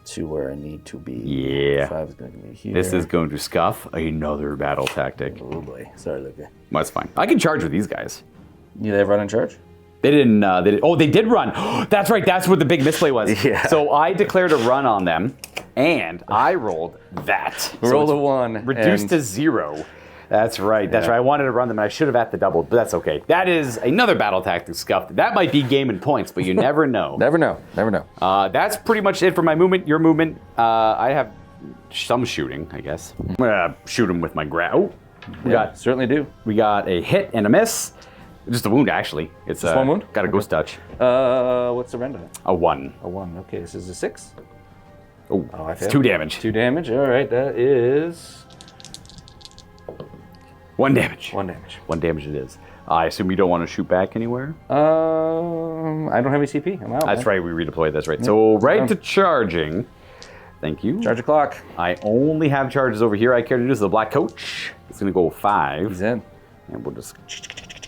to where I need to be. Yeah. 5 is going to get me here. This is going to scuff another battle tactic. Oh boy. Sorry, Luka. Well, that's fine. I can charge with these guys. You have run in charge? They didn't. They did run. That's right. That's what the big misplay was. Yeah. So I declared a run on them, and I rolled that. Rolled so a 1. reduced to 0. That's right. That's right. I wanted to run them, and I should have at the double, but that's okay. That is another battle tactic scuffed. That might be game and points, but you never know. Never know. Never know. That's pretty much it for my movement. Your movement. I have some shooting, I guess. I'm gonna shoot him with my Oh, Certainly do. we got a hit and a miss. Just a wound, actually. It's Just one wound? Got a ghost touch. What's the render? A 1. A 1. Okay, this is a 6. Oh, I it's failed. 2 damage. 2 damage. All right, that is 1 damage. 1 damage. 1 damage it is. I assume you don't want to shoot back anywhere? I don't have any CP. I'm out. That's man. right, we redeployed, that's right. So right to charging. Thank you. Charge the clock. I only have charges over here I care to do. So the black coach is going to go 5. He's in. And we'll just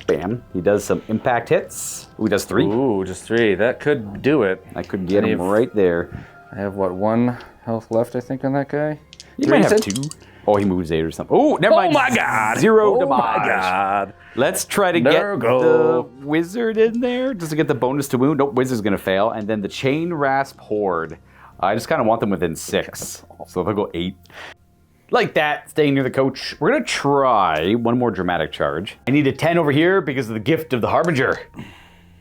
bam. He does some impact hits. Ooh, he does 3. Ooh, just 3. That could do it. I could get him right there. I have, what, 1 health left, I think, on that guy? He 3, might have you said? 2. Oh, he moves 8 or something. Oh, never mind. my God. 0 Oh damage. my God. Let's try to get the Nurgle. wizard in there just to get the bonus to wound. Nope, wizard's going to fail. And then the chain rasp horde. I just kind of want them within 6. So they'll go 8. Like that, staying near the coach. We're going to try one more dramatic charge. I need a 10 over here because of the gift of the Harbinger.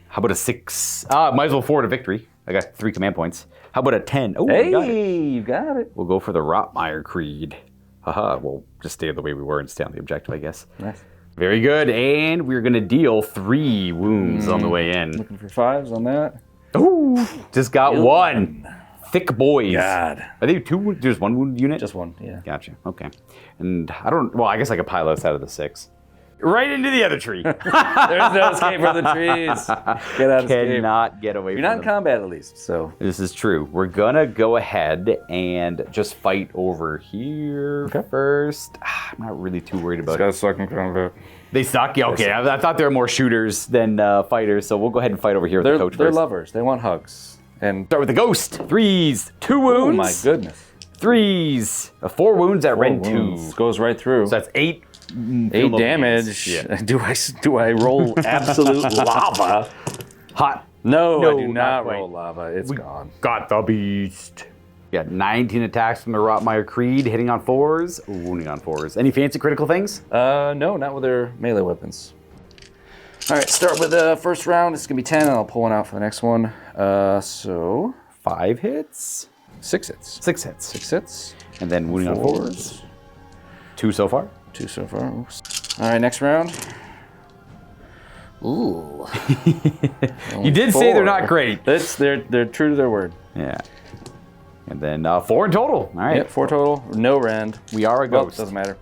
How about a 6? Might as well forward a victory. I got 3 command points. How about a 10? Oh, Hey, I got it. you got it. We'll go for the Rotmire Creed. Haha, we'll just stay the way we were and stay on the objective, I guess. Nice. Very good, and we're gonna deal 3 wounds on the way in. Looking for 5s on that. Ooh, just got 1. Thick boys. God. Are they 2 wounds? There's 1 wound unit? Just 1, yeah. Gotcha, okay. And I guess I could pile us out of the 6. Right into the other tree. There's no escape from the trees. Get out of escape. Cannot get away You're from not in them. combat, at least, so. This is true. We're gonna go ahead and just fight over here first. I'm not really too worried about it. suck in combat. They suck? Yeah, okay. I thought they were more shooters than fighters, so we'll go ahead and fight over here with the coach They're first. lovers. They want hugs. And Start with the ghost. 3s, 2 wounds. oh my goodness. 3s, 4 wounds at red 2. Goes right through. So that's 8. 8 damage. Yeah. Do I roll absolute lava? Hot. No, No, I do not not quite. roll lava. It's gone. Got the beast. Got 19 attacks from the Rotmire Creed, hitting on 4s, wounding on 4s. Any fancy critical things? No, not with their melee weapons. All right, start with the first round. It's gonna be 10, and I'll pull one out for the next one. So 5 hits, 6 hits. 6 hits, 6 hits. and then wounding on 4s. 2 so far. 2 so far. Oops. All right, next round. Ooh. You did say they're 4. not great. They're true to their word. Yeah. And then 4 in total. All right. Yep, 4 total. No rend. We are a Well, ghost. doesn't matter.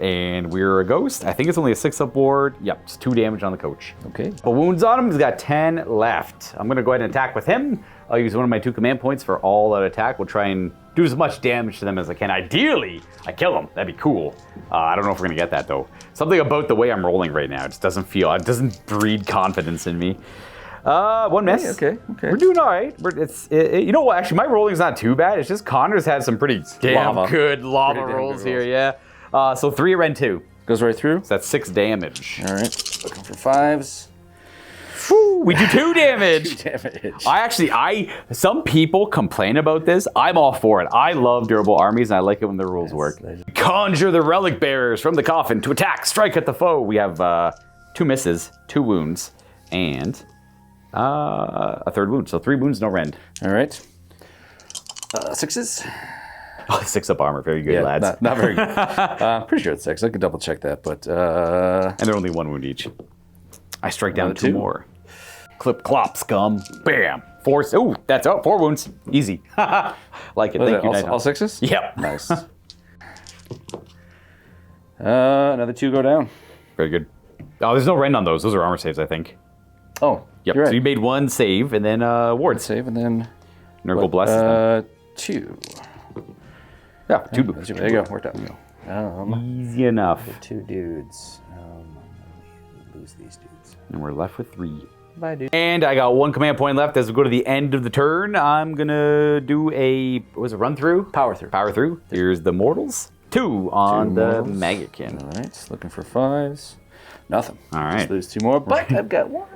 And we're a ghost. I think it's only a 6 up board. Yep, it's 2 damage on the coach. Okay. But wounds on him, he's got 10 left. I'm going to go ahead and attack with him. I'll use one of my 2 command points for all that attack. We'll try and do as much damage to them as I can. Ideally, I kill them. That'd be cool. I don't know if we're going to get that, though. Something about the way I'm rolling right now just doesn't feel, it doesn't breed confidence in me. 1 miss. Okay. We're doing all right. You know what? Actually, my rolling's not too bad. It's just Connor's had some pretty damn Lava. good lava Pretty damn rolls good here, yeah. So 3 at Ren 2. Goes right through. So that's 6 damage. All right. Looking for 5s. We do 2 damage. 2 damage. Some people complain about this. I'm all for it. I love durable armies, and I like it when the rules work. Conjure the relic bearers from the coffin to attack, strike at the foe. We have 2 misses, 2 wounds, and a 3rd wound. So 3 wounds, no rend. All right. 6s. Oh, 6 up armor, very good, lads. Not very good. Pretty sure it's 6. I could double check that, but And they're only 1 wound each. I strike down 2 2. more. Clip, clop, scum. Bam. 4. Ooh, that's 4 wounds. Easy. Like it. what is Thank that, you, all Nighthaunt. 6s? Yep. Nice. Another 2 go down. Very good. Oh, there's no rend on those. Those are armor saves, I think. Oh, Yep. you're right. So you made 1 save and then wards. Save and then Nurgle blesses them. 2. Yeah, 2. There you go. Worked out. Easy enough. 2 dudes. Lose these dudes. And we're left with 3. Bye, dude. And I got 1 command point left. As we go to the end of the turn, I'm gonna do a run through? Power through. Power through. Here's the mortals. 2 on 2 the mortals. Maggotkin. All right, looking for 5s. Nothing. All right. Just lose 2 more, but I've got 1.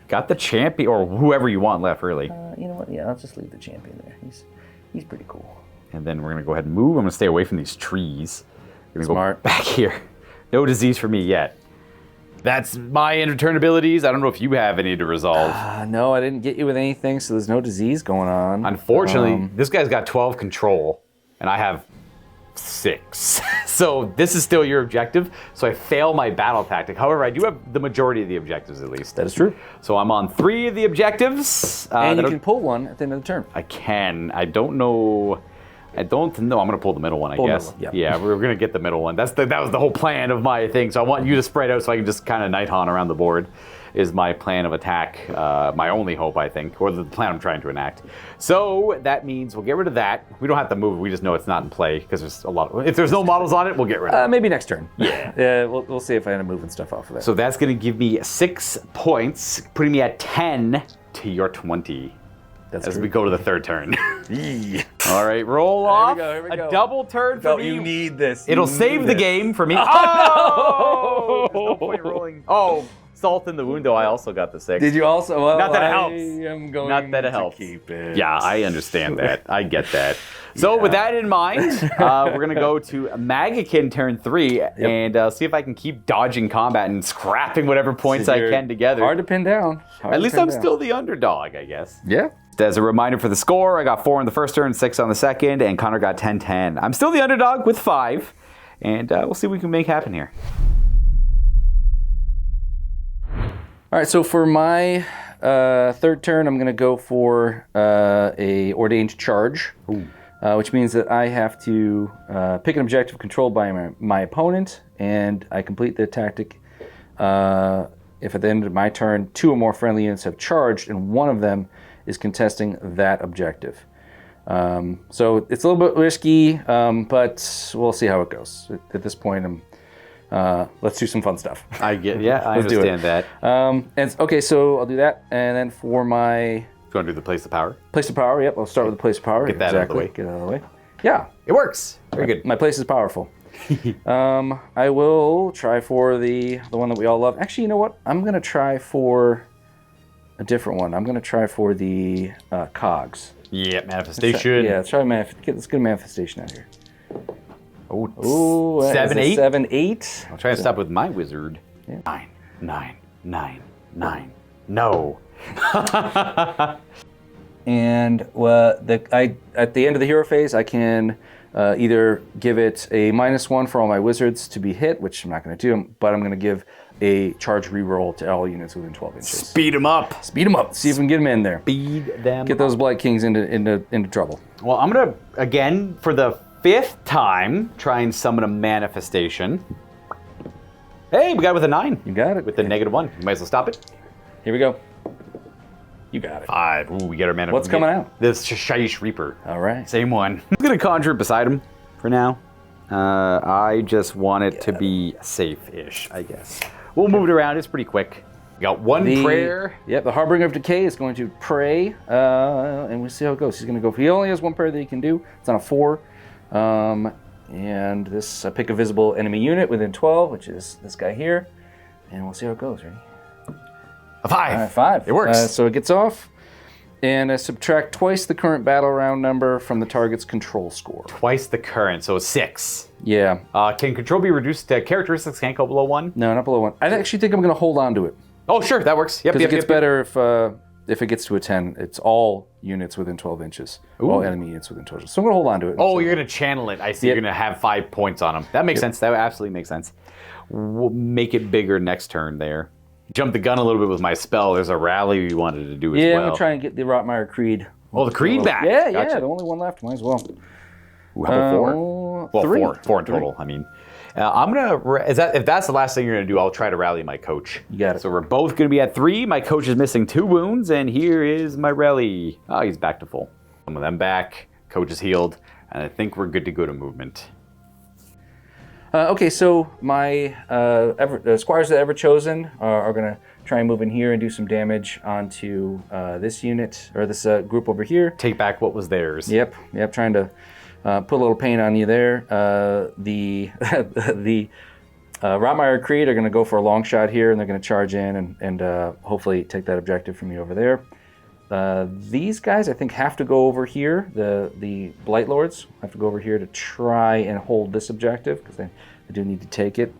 Got the champion, or whoever you want left, really. You know what? Yeah, I'll just leave the champion there. He's pretty cool. And then we're gonna go ahead and move. I'm gonna stay away from these trees. We're gonna Smart. go back here. No disease for me yet. That's my end of turn abilities. I don't know if you have any to resolve. No, I didn't get you with anything, so there's no disease going on. Unfortunately, this guy's got 12 control, and I have 6. So this is still your objective, so I fail my battle tactic. However, I do have the majority of the objectives, at least. That is true. So I'm on 3 of the objectives. And you can pull 1 at the end of the turn. I can. I don't know. I'm gonna pull the middle one, I guess. Middle one, yeah. Yeah, we're gonna get the middle one. That was the whole plan of my thing. So I want you to spread out so I can just kind of Nighthaunt around the board. Is my plan of attack. My only hope, I think, or the plan I'm trying to enact. So that means we'll get rid of that. We don't have to move it. We just know it's not in play because there's a lot. If there's no models on it, we'll get rid of it. Maybe next turn. Yeah. We'll see if I end up moving stuff off of that. So that's gonna give me 6 points, putting me at 10 to your 20. That's As true. we go to the 3rd turn. All right, roll off. Here we go. A double turn for me. You need this. It'll save the game for me. Oh! There's no point rolling. Oh, salt in the wound, though. I also got the 6. Did you also? Well, Not that it helps. I am going Not that it to helps. keep it. Yeah, I understand that. I get that. So with that in mind, we're going to go to Maggotkin turn 3 and see if I can keep dodging combat and scrapping whatever points I can together. Hard to pin down. At least I'm still the underdog, I guess. Yeah. As a reminder for the score, I got 4 on the first turn, 6 on the second, and Connor got 10-10. I'm still the underdog with 5, and we'll see what we can make happen here. All right, so for my 3rd turn, I'm going to go for a ordained charge, which means that I have to pick an objective controlled by my opponent, and I complete the tactic if at the end of my turn 2 or more friendly units have charged, and one of them is contesting that objective. So it's a little bit risky, but we'll see how it goes. At this point, let's do some fun stuff. I understand that. And okay, so I'll do that, and then for my Do you want to do the place of power? place of power, yep, I'll start with the place of power. Get that out of the way. Get it out of the way. Yeah, It works. Very good. my place is powerful. I will try for the one that we all love. Actually, you know what? I'm gonna try for a different one. I'm gonna try for the cogs. Yeah, manifestation. Yeah, let's try let's get a manifestation out here. Oh, Ooh, 7, 8. 7, 8. I'll try to stop with my wizard. Yeah. 9, 9, 9, 9. No. And at the end of the hero phase, I can either give it a -1 for all my wizards to be hit, which I'm not going to do, but I'm going to give a charge reroll to all units within 12 inches. Speed him up. Speed them up. See if we can get them in there. Speed them Get those Blight Kings into trouble. Well, I'm going to, again, for the 5th time, try and summon a manifestation. Hey, we got it with a 9. You got it. With the -1. You might as well stop it. Here we go. You got it. 5. Ooh, we get our mana. What's coming out? This Shaiish Reaper. All right. Same one. I'm going to conjure it beside him for now. I just want it to be safe-ish, I guess. We'll move it around. It's pretty quick. We got one prayer. Yep, the Harbinger of Decay is going to pray, and we'll see how it goes. He's going to go. He only has one prayer that he can do. It's on a 4. And this, I pick a visible enemy unit within 12, which is this guy here. And we'll see how it goes. Ready? A 5. 5. It works. So it gets off. And I subtract twice the current battle round number from the target's control score. Twice the current, so 6. Yeah. Can control be reduced to characteristics can't go below 1? No, not below 1. I actually think I'm going to hold on to it. Oh, sure, that works. Yep, Because yep, it gets yep, better if it gets to a 10. It's all units within 12 inches. All enemy units within 12 inches. So I'm going to hold on to it. Oh, you're going to channel it. I see. Yep. You're going to have 5 points on them. That makes sense. That absolutely makes sense. We'll make it bigger next turn there. Jump the gun a little bit with my spell. There's a rally we wanted to do as well. Yeah, I'm going to try and get the Rotmire Creed. Oh, the Creed back. Yeah, Gotcha. the only one left. Might as well. Ooh, how about 4? Well, 3. 4 in total, I mean. I'm gonna. If that's the last thing you're gonna do, I'll try to rally my coach. You got it. So we're both gonna be at 3. My coach is missing 2 wounds, and here is my rally. Oh, he's back to full. Some of them back. Coach is healed, and I think we're good to go to movement. Okay, so my squires that Ever Chosen are going to try and move in here and do some damage onto this unit, or this group over here. Take back what was theirs. Yep, trying to put a little pain on you there. The Rotmire Creed are going to go for a long shot here, and they're going to charge in and hopefully take that objective from you over there. These guys, I think, have to go over here. The Blight Lords have to go over here to try and hold this objective, because they do need to take it.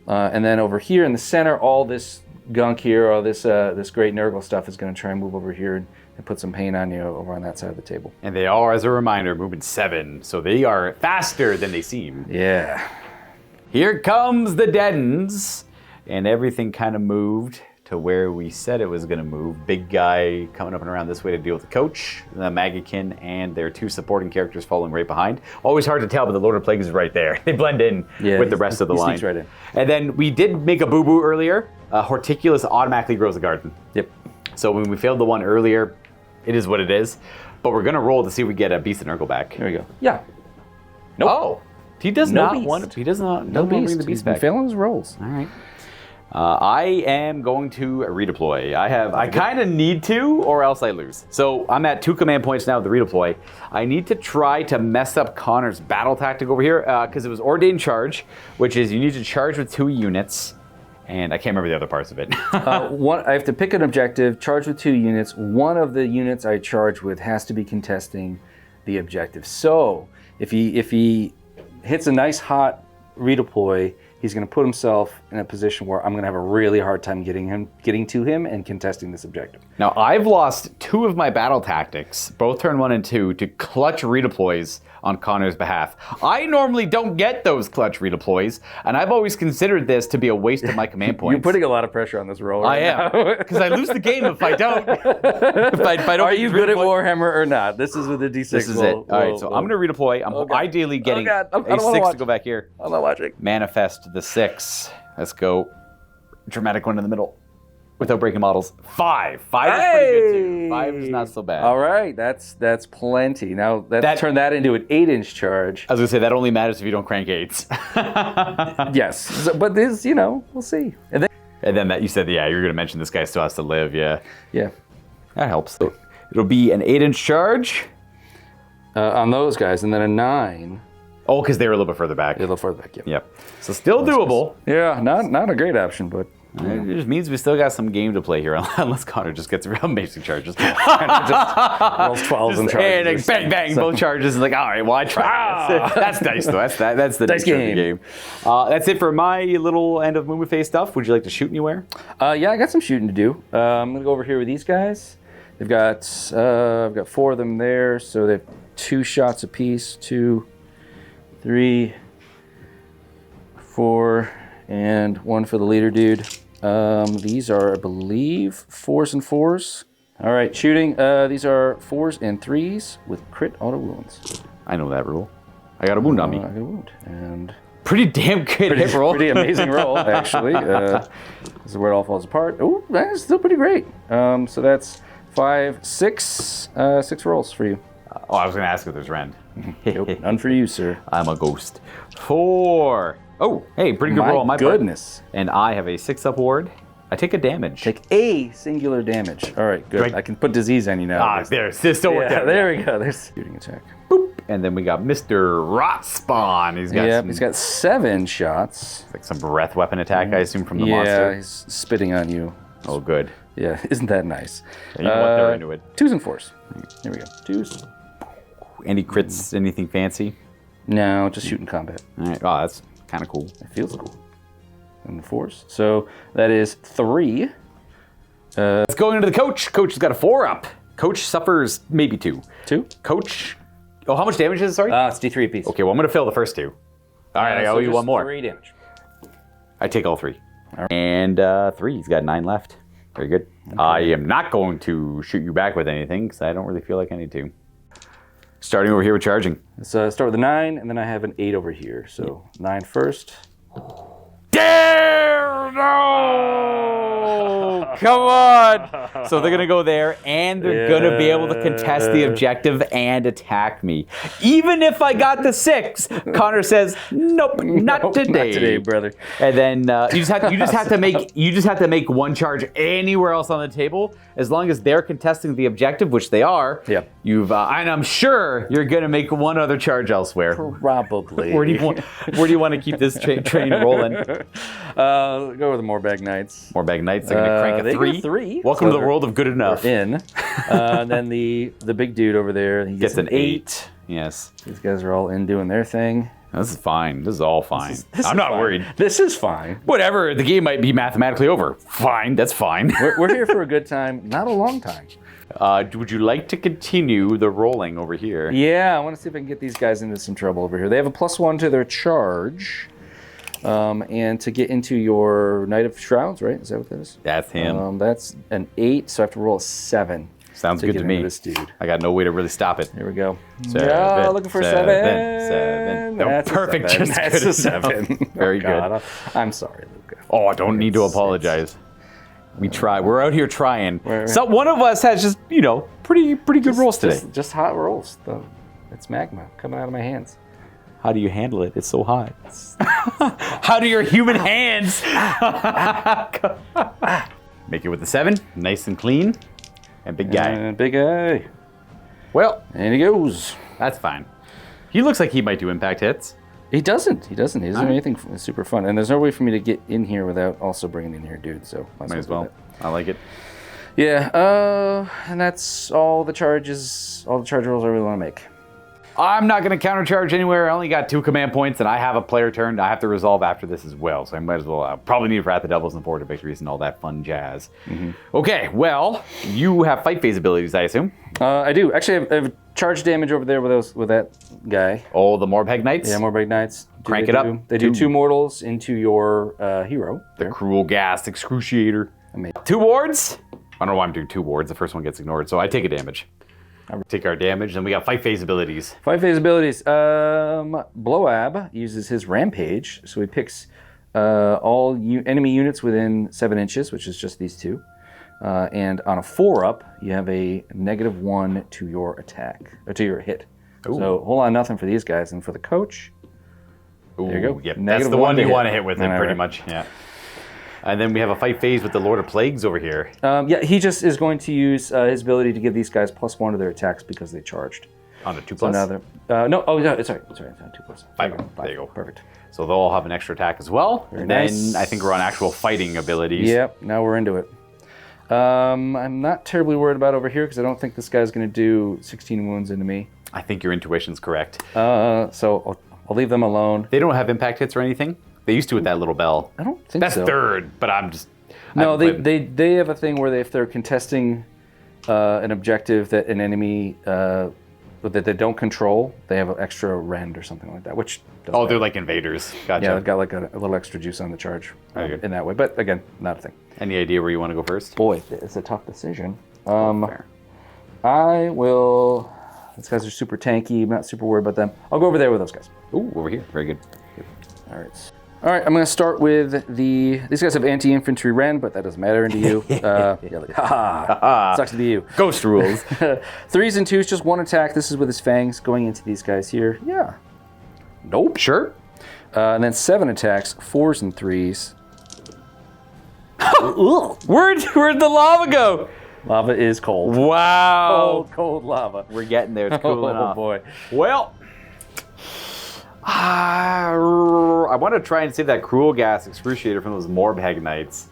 And then over here in the center, all this gunk here, all this great Nurgle stuff is going to try and move over here and put some pain on you over on that side of the table. And they are, as a reminder, moving 7, so they are faster than they seem. Yeah. Here comes the Deadens, and everything kind of moved to where we said it was going to move. Big guy coming up and around this way to deal with the coach, the Maggotkin, and their 2 supporting characters following right behind. Always hard to tell, but the Lord of Plagues is right there. They blend in with the rest of the line. Sneaks right in. And then we did make a boo-boo earlier. Horticulus automatically grows a garden. Yep. So when we failed the one earlier, it is what it is. But we're going to roll to see if we get a Beast of Nurgle back. There we go. Yeah. Nope. Oh. He does No not beast. want. He does not. No want to bring beast. the He's beast been back. failing his rolls. All right. I am going to redeploy. I kind of need to, or else I lose. So I'm at 2 command points now with the redeploy. I need to try to mess up Connor's battle tactic over here, because it was ordained charge, which is you need to charge with 2 units, and I can't remember the other parts of it. I have to pick an objective, charge with 2 units. One of the units I charge with has to be contesting the objective. So if he hits a nice hot redeploy, he's going to put himself in a position where I'm going to have a really hard time getting to him and contesting this objective. Now, I've lost 2 of my battle tactics, both turn 1 and 2, to clutch redeploys on Connor's behalf. I normally don't get those clutch redeploys, and I've always considered this to be a waste of my command points. You're putting a lot of pressure on this roll I right am, because I lose the game if I don't. if I don't Are get you these good at redeploy- Warhammer or not? This is with the D6. This is it. All right, so I'm going to redeploy. I'm ideally getting God. I a don't wanna 6 watch. to go back here. I'm not watching. Manifest the 6. Let's go. Dramatic one in the middle. Without breaking models. 5. 5 is pretty good too. 5 is not so bad. All right, that's plenty. Now let's turn that into an 8-inch charge. I was going to say, that only matters if you don't crank 8s. Yes, but this, we'll see. And then that you said, yeah, you're going to mention this guy still has to live, yeah. yeah, That helps. So it'll be an 8-inch charge. on those guys, and then a 9. Oh, because they were a little bit further back. A little further back. Yeah. Yep. So still doable. Yeah, not a great option, but It just means we still got some game to play here, unless Connor just gets real basic charges. just rolls 12s and charges. And bang, bang, both charges. It's like, all right, well, I tried. That's dice, though. That's the Dice nature of the game. That's it for my little end of movement phase stuff. Would you like to shoot anywhere? Yeah, I got some shooting to do. I'm gonna go over here with these guys. They've got I've got 4 of them there, so they have 2 shots apiece. 2, 3, 4, and 1 for the leader dude. These are, I believe, 4s and 4s. All right, shooting. These are 4s and 3s with crit auto wounds. I know that rule. I got a wound on me. I got a wound, and Pretty damn good hit roll. pretty amazing roll, actually. This is where it all falls apart. Oh, that's still pretty great. So that's 5, 6 rolls for you. Oh, I was going to ask if there's rend. Nope, none for you, sir. I'm a ghost. 4. Oh, hey, pretty good roll on my part. goodness. And I have a 6-up ward. I take a damage. Take a singular damage. All right, good. Right. I can put disease on you now. There's still worked Yeah, out. there we go. There's shooting attack. Boop. And then we got Mr. Rotspawn. He's got Yep, some, he's got 7 shots. like some breath weapon attack, I assume, from the Yeah, monster. he's spitting on you. Oh, good. Yeah, isn't that nice? You know what? They're into it. 2s and 4s. Here we go. 2s. Any crits, anything fancy? No, just shooting combat. All right. Oh, that's kind of cool. It feels cool. And the 4s. So that is 3. Let's go into the coach. Coach has got a 4-up. Coach suffers maybe 2. 2? Coach. Oh, how much damage is it? Sorry. It's D3 apiece. Okay, well, I'm going to fill the first 2. All right, I owe you one more. 3 damage. I take all 3. And 3. He's got 9 left. Very good. Okay. I am not going to shoot you back with anything because I don't really feel like I need to. Starting over here with charging. Let's start with a 9, and then I have an 8 over here. So 9 first. Dare! No! Come on! So they're going to go there, and they're going to be able to contest the objective and attack me. Even if I got the 6, Connor says, nope, not today. Not today, brother. And then you just have to make one charge anywhere else on the table, as long as they're contesting the objective, which they are. Yeah. And I'm sure you're going to make one other charge elsewhere. Probably. Where do you want to keep this train rolling? Go with the Moorbag Knights. Moorbag Knights. They're going to crank a 3. 3. Welcome to the world of good enough. In. And then the big dude over there, he Gets an 8. Yes. These guys are all in doing their thing. This is fine. This is all fine. I'm not worried. This is fine. Whatever. The game might be mathematically over. Fine. That's fine. We're here for a good time, not a long time. Would you like to continue the rolling over here? Yeah, I want to see if I can get these guys into some trouble over here. They have a +1 to their charge. And to get into your Knight of Shrouds, right? Is that what that is? That's him. That's an 8, so I have to roll a 7. Sounds good to me. This dude. I got no way to really stop it. Here we go. 7, Looking for 7. 7. No, That's perfect. A 7. Just That's good a 7. Very God. good. I'm sorry, Luka. Oh, I don't need to apologize. We try. We're out here trying. Right. So one of us has just, pretty good rolls today. Just hot rolls. It's magma coming out of my hands. How do you handle it? It's so hot. How do your human hands? Make it with the 7. Nice and clean. And big guy. And big guy. Well, And he goes. that's fine. He looks like he might do impact hits. He doesn't. He doesn't do anything super fun. And there's no way for me to get in here without also bringing in here dude. So Might as well. I like it. Yeah. And that's all the charges. All the charge rolls I really want to make. I'm not going to countercharge anywhere. I only got 2 command points, and I have a player turn I have to resolve after this as well. So I might as well. I'll probably need Wrath of Devils and Forward to Victories and all that fun jazz. Mm-hmm. Okay, well, you have fight phase abilities, I assume. I do. Actually, I have charge damage over there with that guy. Oh, the Moorbag Knights? Yeah, Moorbag Knights. Crank it up. They do 2 mortals into your hero. The Cruel Gas Excruciator. 2 wards? I don't know why I'm doing 2 wards. The first one gets ignored, so I take a damage. Take our damage, and we got fight phase abilities. Fight phase abilities. Bloab uses his Rampage, so he picks all enemy units within 7 inches, which is just these 2. And on a 4-up, you have a -1 to your attack, or to your hit. Ooh. So hold on, nothing for these guys, and for the coach. Ooh, there you go. Yep, that's the one you want to hit with it, pretty much. Yeah. And then we have a fight phase with the Lord of Plagues over here. Yeah, he just is going to use his ability to give these guys +1 to their attacks because they charged. On a 2+? So no, sorry, it's on 2+. 5. There you go. Perfect. So they'll all have an extra attack as well. Very and nice. then I think we're on actual fighting abilities. Yep, now we're into it. I'm not terribly worried about over here because I don't think this guy's going to do 16 wounds into me. I think your intuition's correct. So I'll leave them alone. They don't have impact hits or anything? They used to with that little bell. I don't think That's so. 3rd, but I'm just... No, they have a thing where if they're contesting an objective that an enemy that they don't control, they have an extra rend or something like that, which doesn't matter. They're like invaders. Gotcha. Yeah, they've got like a little extra juice on the charge in that way. But again, not a thing. Any idea where you want to go first? Boy, it's a tough decision. I will... These guys are super tanky. I'm not super worried about them. I'll go over there with those guys. Ooh, over here. Very good. All right. All right, I'm going to start with these guys have anti-infantry rend, but that doesn't matter to you. You're like, ha-ha, sucks to be you. Ghost rules. 3s and 2s, just 1 attack. This is with his fangs going into these guys here. Yeah. Nope. Sure. And then 7 attacks, 4s and 3s. Where'd the lava go? Lava is cold. Wow. Cold lava. We're getting there. It's cooling off. Oh, boy. Well... I want to try and save that Cruel Gas Excruciator from those Moorbag Knights.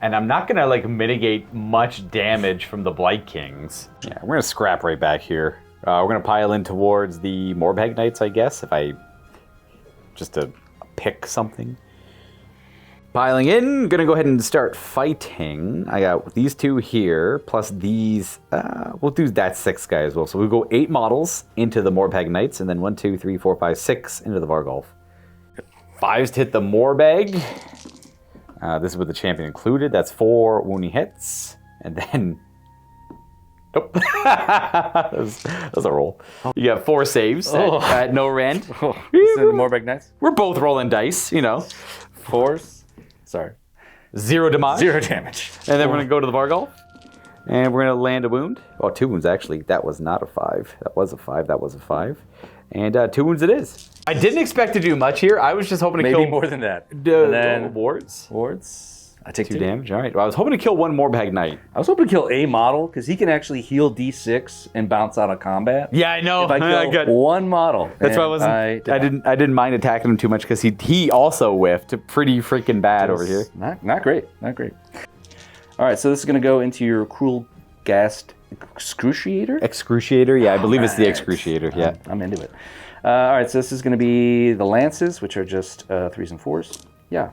And I'm not going to mitigate much damage from the Blight Kings. Yeah, we're going to scrap right back here. We're going to pile in towards the Moorbag Knights, I guess, just to pick something. Piling in, gonna go ahead and start fighting. I got these 2 here, plus these, we'll do that 6 guy as well. So we'll go 8 models into the Moorbag Knights, and then 1, 2, 3, 4, 5, 6 into the Vargolf. 5s to hit the Moorbag. This is with the champion included. That's 4 wounding hits. And then Nope. that was a roll. You got 4 saves at no rend. Send the more back nice. We're both rolling dice, you know. 4s. Sorry. 0 damage. 0 damage. And then we're going to go to the Vargolf. And we're going to land a wound. Oh, 2 wounds, actually. That was not a 5. That was a 5. That was a 5. And 2 wounds it is. I didn't expect to do much here. I was just hoping to kill... Maybe more than that. And then wards. Wards. I take 2 damage. All right. Well, I was hoping to kill 1 more Bag Knight. I was hoping to kill a model, because he can actually heal D6 and bounce out of combat. Yeah, I know. If I kill 1 model. That's why I didn't mind attacking him too much, because he also whiffed pretty freaking bad over here. Not great. Not great. All right, so this is going to go into your Cruel Ghast Excruciator? Excruciator? Yeah, I believe it's the Excruciator. Yeah. I'm into it. All right, so this is going to be the Lances, which are just 3s and 4s. Yeah.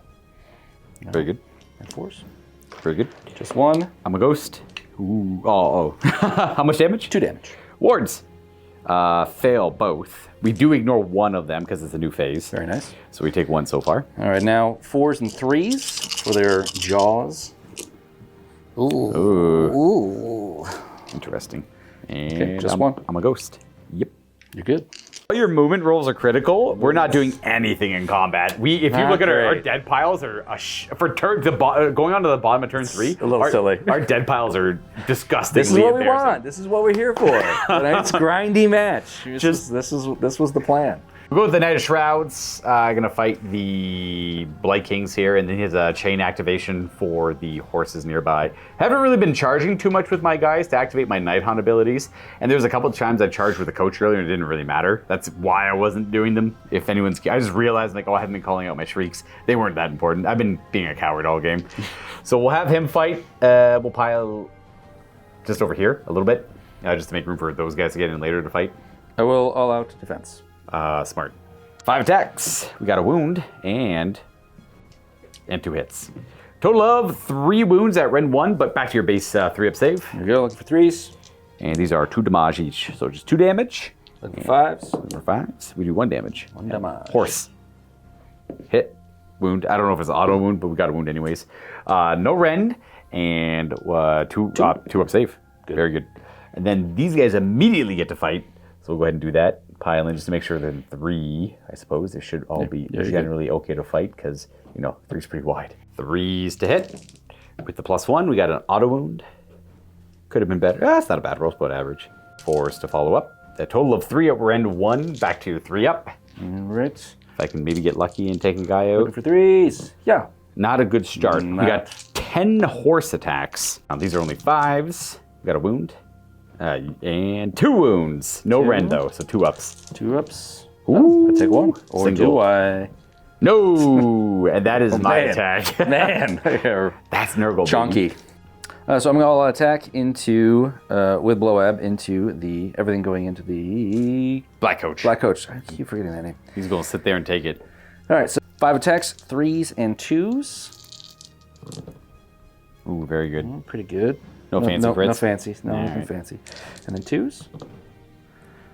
Very good. And 4s. Very good. Just 1. I'm a ghost. Ooh. Oh. How much damage? 2 damage. Wards. Fail both. We do ignore 1 of them because it's a new phase. Very nice. So we take 1 so far. All right, now 4s and 3s for their jaws. Ooh. Ooh. Interesting. And okay, just 1. I'm a ghost. Yep. You're good. All your movement rolls are critical. We're not doing anything in combat. If you look at our dead piles, are going on to the bottom of turn 3. A little silly. Our dead piles are disgusting. This is what we want. This is what we're here for. Tonight's grindy match. This was the plan. We'll go with the Knight of Shrouds. Gonna fight the Blight Kings here, and then he has a chain activation for the horses nearby. Haven't really been charging too much with my guys to activate my Nighthaunt abilities, and there's a couple of times I charged with the coach earlier and it didn't really matter. That's why I wasn't doing them. If anyone's, I just realized I haven't been calling out my shrieks. They weren't that important. I've been being a coward all game. So we'll have him fight. We'll pile just over here a little bit, just to make room for those guys to get in later to fight. I will all out defense. Smart. 5 attacks. We got a wound and 2 hits. Total of 3 wounds at Rend 1, but back to your base 3-up save. There we go, looking for 3s. And these are 2 damage each, so just 2 damage. Looking for 5s. Looking for 5s. We do 1 damage. 1 damage. Horse. Hit. Wound. I don't know if it's an auto wound, but we got a wound anyways. No Rend and 2-up save. Good. Very good. And then these guys immediately get to fight, so we'll go ahead and do that. Pile in just to make sure that 3, I suppose, they should all be generally okay to fight because, 3's pretty wide. 3s to hit. With the +1, we got an auto wound. Could have been better. That's not a bad roll, it's about average. 4s to follow up. A total of 3 up Rend 1, back to 3 up. All right. If I can maybe get lucky and take a guy out. Looking for 3s. Yeah. Not a good start. We got 10 horse attacks. Now, these are only 5s. We got a wound. And 2 wounds. No Rend though, so 2 ups. 2 ups. Ooh. I take 1. Or Single. do I? No! And that is my attack. Man. That's Nurgle. Chonky. So I'm going to attack into, with Blowab, into the, everything going into the... Black Coach. Black Coach. I keep forgetting that name. He's going to sit there and take it. All right, so 5 attacks, 3s and 2s. Ooh, very good. Pretty good. No fancy crits? No fancy. No, nothing fancy. And then 2s.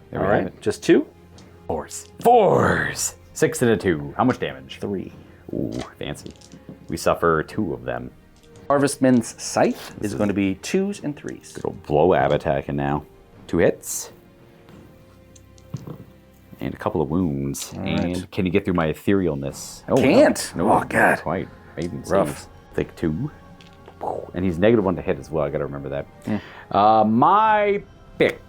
There we have it. Just 2. 4s. 6 and a 2. How much damage? 3. Ooh, fancy. We suffer 2 of them. Harvestman's Scythe is going to be 2s and 3s. Good old Blowab attacking now. 2 hits. And a couple of wounds. And can you get through my etherealness? Oh, can't. No, oh, God. Not quite. Maiden rough. Take 2. And he's -1 to hit as well. I got to remember that. My pick.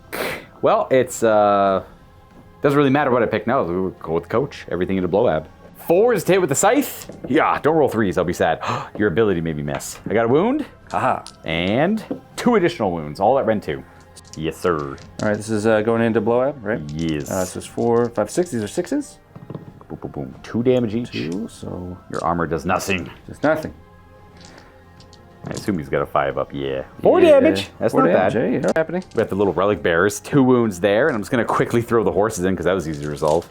Well, it's doesn't really matter what I pick now. We'll go with the coach. Everything into Blowab. 4s to hit with the scythe. Yeah, don't roll 3s. I'll be sad. Your ability made me miss. I got a wound. Haha. And 2 additional wounds. All at Rend 2. Yes, sir. All right, this is going into Blowab, right? Yes. This is 4, 5, 6. These are 6s. Boom, boom, boom. 2 damage each. 2, so your armor does nothing. Just nothing. I assume he's got a 5 up, yeah. 4 damage. That's 4 not damage, bad. What's happening? We got the little relic bearers, 2 wounds there, and I'm just going to quickly throw the horses in because that was easy to resolve.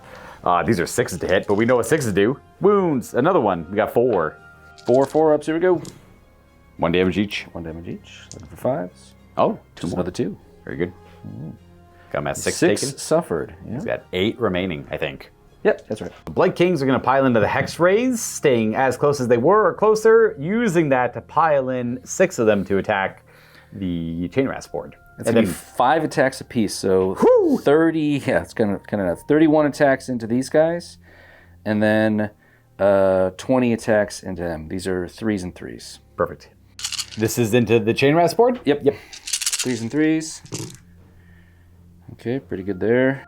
These are 6s to hit, but we know what 6s do. Wounds, another one. We got 4. 4 ups, here we go. 1 damage each. 1 damage each. Looking for 5s. Oh, Just another 2. Very good. Got him at 6 6 taken. suffered. Yeah. He's got 8 remaining, I think. Yep, that's right. The Blight Kings are going to pile into the Hex Rays, staying as close as they were or closer, using that to pile in 6 of them to attack the Chain Rasp board. It's going to be 5 attacks apiece, so 30, yeah, it's kind of nuts. 31 attacks into these guys, and then 20 attacks into them. These are 3s and 3s. Perfect. This is into the chain rasp board? Yep. 3s and 3s. Okay, pretty good there.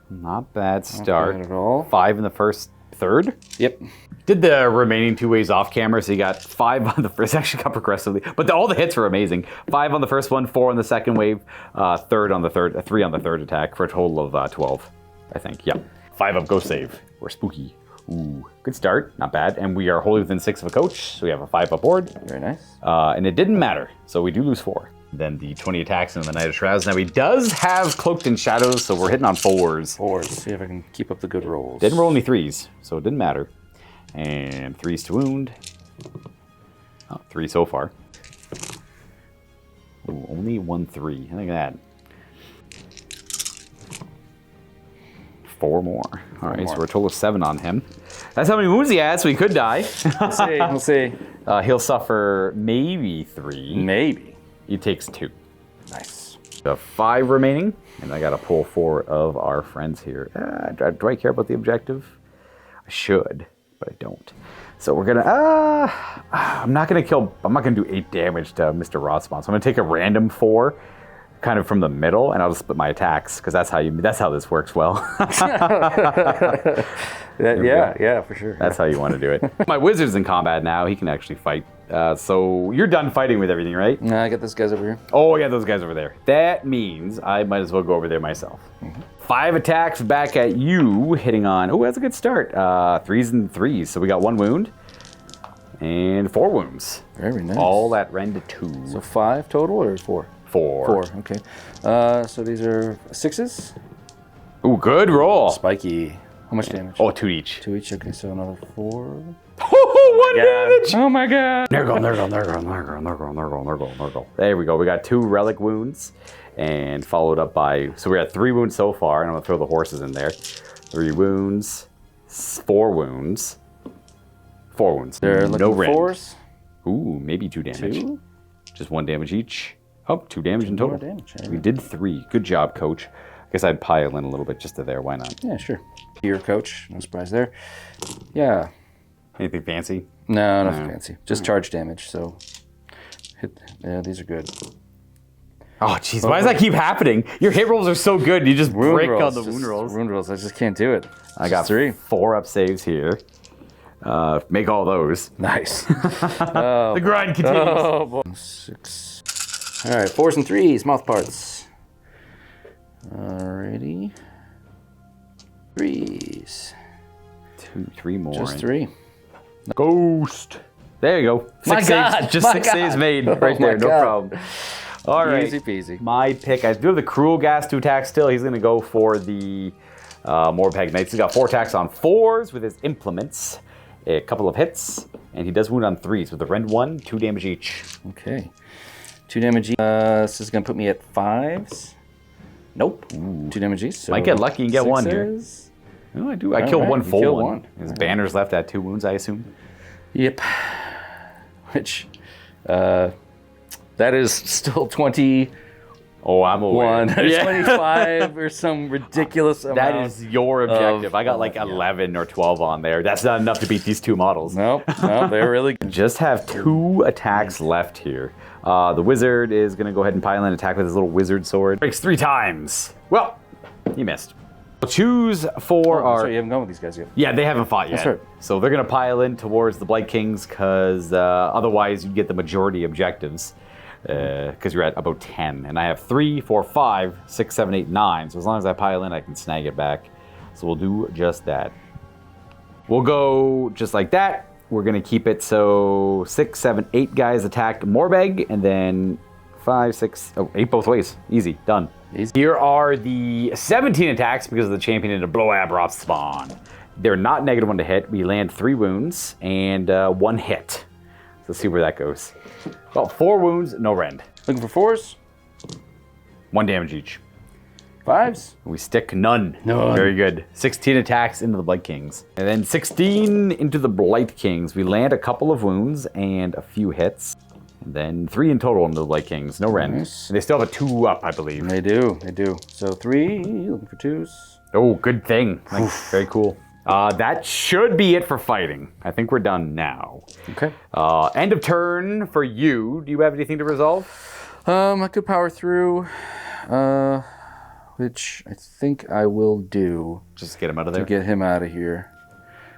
Not bad start. Not bad at all. 5 in the first third? Yep. Did the remaining 2 waves off camera, so you got 5 on the first. Actually got progressively, but all the hits were amazing. 5 on the first one, 4 on the second wave, 3 on the third attack, for a total of 12, I think. Yeah. 5 up, go save. We're spooky. Ooh, good start, not bad. And we are wholly within 6 of a coach, so we have a 5 up board. Very nice. And it didn't matter, so we do lose 4. Then the 20 attacks into the Knight of Shrouds. Now he does have Cloaked in Shadows, so we're hitting on 4s. 4s. See if I can keep up the good rolls. Didn't roll any 3s, so it didn't matter. And 3s to wound. Oh, 3 so far. Ooh, only 1 3. I think of that. 4 more. All right, so we're a total of 7 on him. That's how many wounds he has, so he could die. We'll see. He'll suffer maybe 3. Maybe. He takes 2. Nice. So 5 remaining, and I got to pull 4 of our friends here. Do I care about the objective? I should, but I don't. So we're gonna. I'm not gonna do 8 damage to Mr. Rothspawn. So I'm gonna take a random 4, kind of from the middle, and I'll just split my attacks because that's how this works well. Yeah, for sure. That's how you want to do it. My wizard's in combat now. He can actually fight. So you're done fighting with everything, right? I got those guys over here. Oh, yeah, those guys over there. That means I might as well go over there myself. 5 attacks back at you, hitting on... Oh, that's a good start. 3s and 3s. So we got 1 wound and 4 wounds. Very nice. All at rend 2. So 5 total or 4? 4. 4, okay. So these are 6s? Ooh, good roll. Spiky. How much damage? Oh, 2 each. 2 each, okay, so another 4. Oh, 1 damage! Oh my god! Nurgle. There we go. We got 2 relic wounds and followed up by... So we're at 3 wounds so far, and I'm going to throw the horses in there. 3 wounds, 4 wounds, 4 wounds. They're looking no rend. 4s? Ooh, maybe 2 damage. 2? Just 1 damage each. Oh, 2 damage in total. More damage, yeah. We did 3. Good job, coach. I guess I'd pile in a little bit just to there. Why not? Yeah, sure. Your coach. No surprise there. Yeah. Anything fancy? No, nothing fancy. Just charge damage, so... Yeah, these are good. Oh, jeez. Why does that keep happening? Your hit rolls are so good. You just break on the Just wound rolls. Wound rolls. I just can't do it. I got 3. 4 up saves here. Make all those. Nice. The grind continues. Oh, boy. 6. All right, 4s and 3s. Mouth parts. Alrighty. 3s. 2, 3 more. Just 3. Ghost. There you go. 6 saves. Just 6 saves made right there. No problem. All right. Easy peasy. My pick. I do have the Cruel Gas to attack still. He's going to go for the Morpeg Knights. He's got 4 attacks on 4s with his implements. A couple of hits. And he does wound on 3s with the rend 1, 2 damage each. Okay. 2 damage each. This is going to put me at 5s. Nope. Ooh. 2 damage each. So might get lucky and get 1 here. Oh, I do. I killed 1 full one. His banner's left at 2 wounds, I assume. Yep. Which, that is still 20. Oh, I'm aware. 25 or some ridiculous amount. That is your objective. I got like 11 or 12 on there. That's not enough to beat these 2 models. Nope, they're really good. Just have 2 attacks left here. The wizard is going to go ahead and pile in attack with his little wizard sword. Breaks 3 times. Well, he missed. We'll choose for our... Sorry, you haven't gone with these guys yet. Yeah, they haven't fought yet. That's right. So they're going to pile in towards the Blight Kings because otherwise you get the majority objectives. Because you're at about 10. And I have 3, 4, 5, 6, 7, 8, 9. So as long as I pile in, I can snag it back. So we'll do just that. We'll go just like that. We're going to keep it so 6, 7, 8 guys attack Morbeg. And then 5, 6, 8 both ways. Easy. Done. Easy. Here are the 17 attacks because of the champion into Bloab Rothspawn. They're not -1 to hit. We land 3 wounds and 1 hit. So let's see where that goes. Well, 4 wounds, no rend. Looking for 4s? 1 damage each. 5s? We stick none. None. Very good. 16 attacks into the Blight Kings. And then 16 into the Blight Kings. We land a couple of wounds and a few hits. And then 3 in total on the Light Kings. No Ren. Nice. And they still have a 2 up, I believe. They do. So 3, looking for 2s. Oh, good thing. Very cool. That should be it for fighting. I think we're done now. Okay. End of turn for you. Do you have anything to resolve? I could power through, which I think I will do. Just get him out of there? To get him out of here.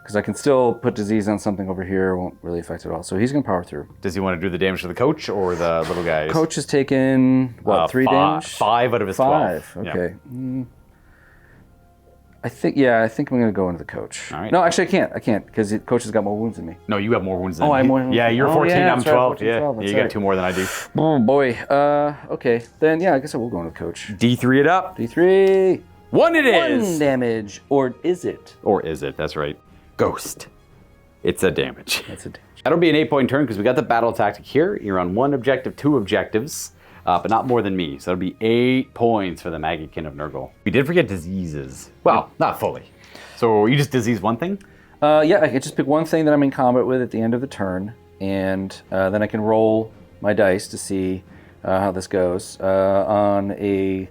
Because I can still put disease on something over here. It won't really affect it at all. So he's going to power through. Does he want to do the damage to the coach or the little guys? Coach has taken, what, 3 damage? 5 out of his 12. 5, okay. Yeah. I think I'm going to go into the coach. All right. No, actually I can't, because the coach has got more wounds than me. No, you have more wounds than me. I have more wounds. Yeah, you're 14, I'm 12. 14, yeah, 12, you got 2 more than I do. Oh, boy. Okay, then, yeah, I guess I will go into the coach. D3 it up. D3. 1 it is. 1 damage. Or is it? Or is it? That's right. Ghost. It's a damage. It's a damage. That'll be an 8-point turn because we got the battle tactic here. You're on 1 objective, 2 objectives, but not more than me. So that'll be 8 points for the Maggotkin of Nurgle. We did forget diseases. Well, not fully. So you just disease 1 thing? Yeah, I can just pick 1 thing that I'm in combat with at the end of the turn, and then I can roll my dice to see how this goes. On a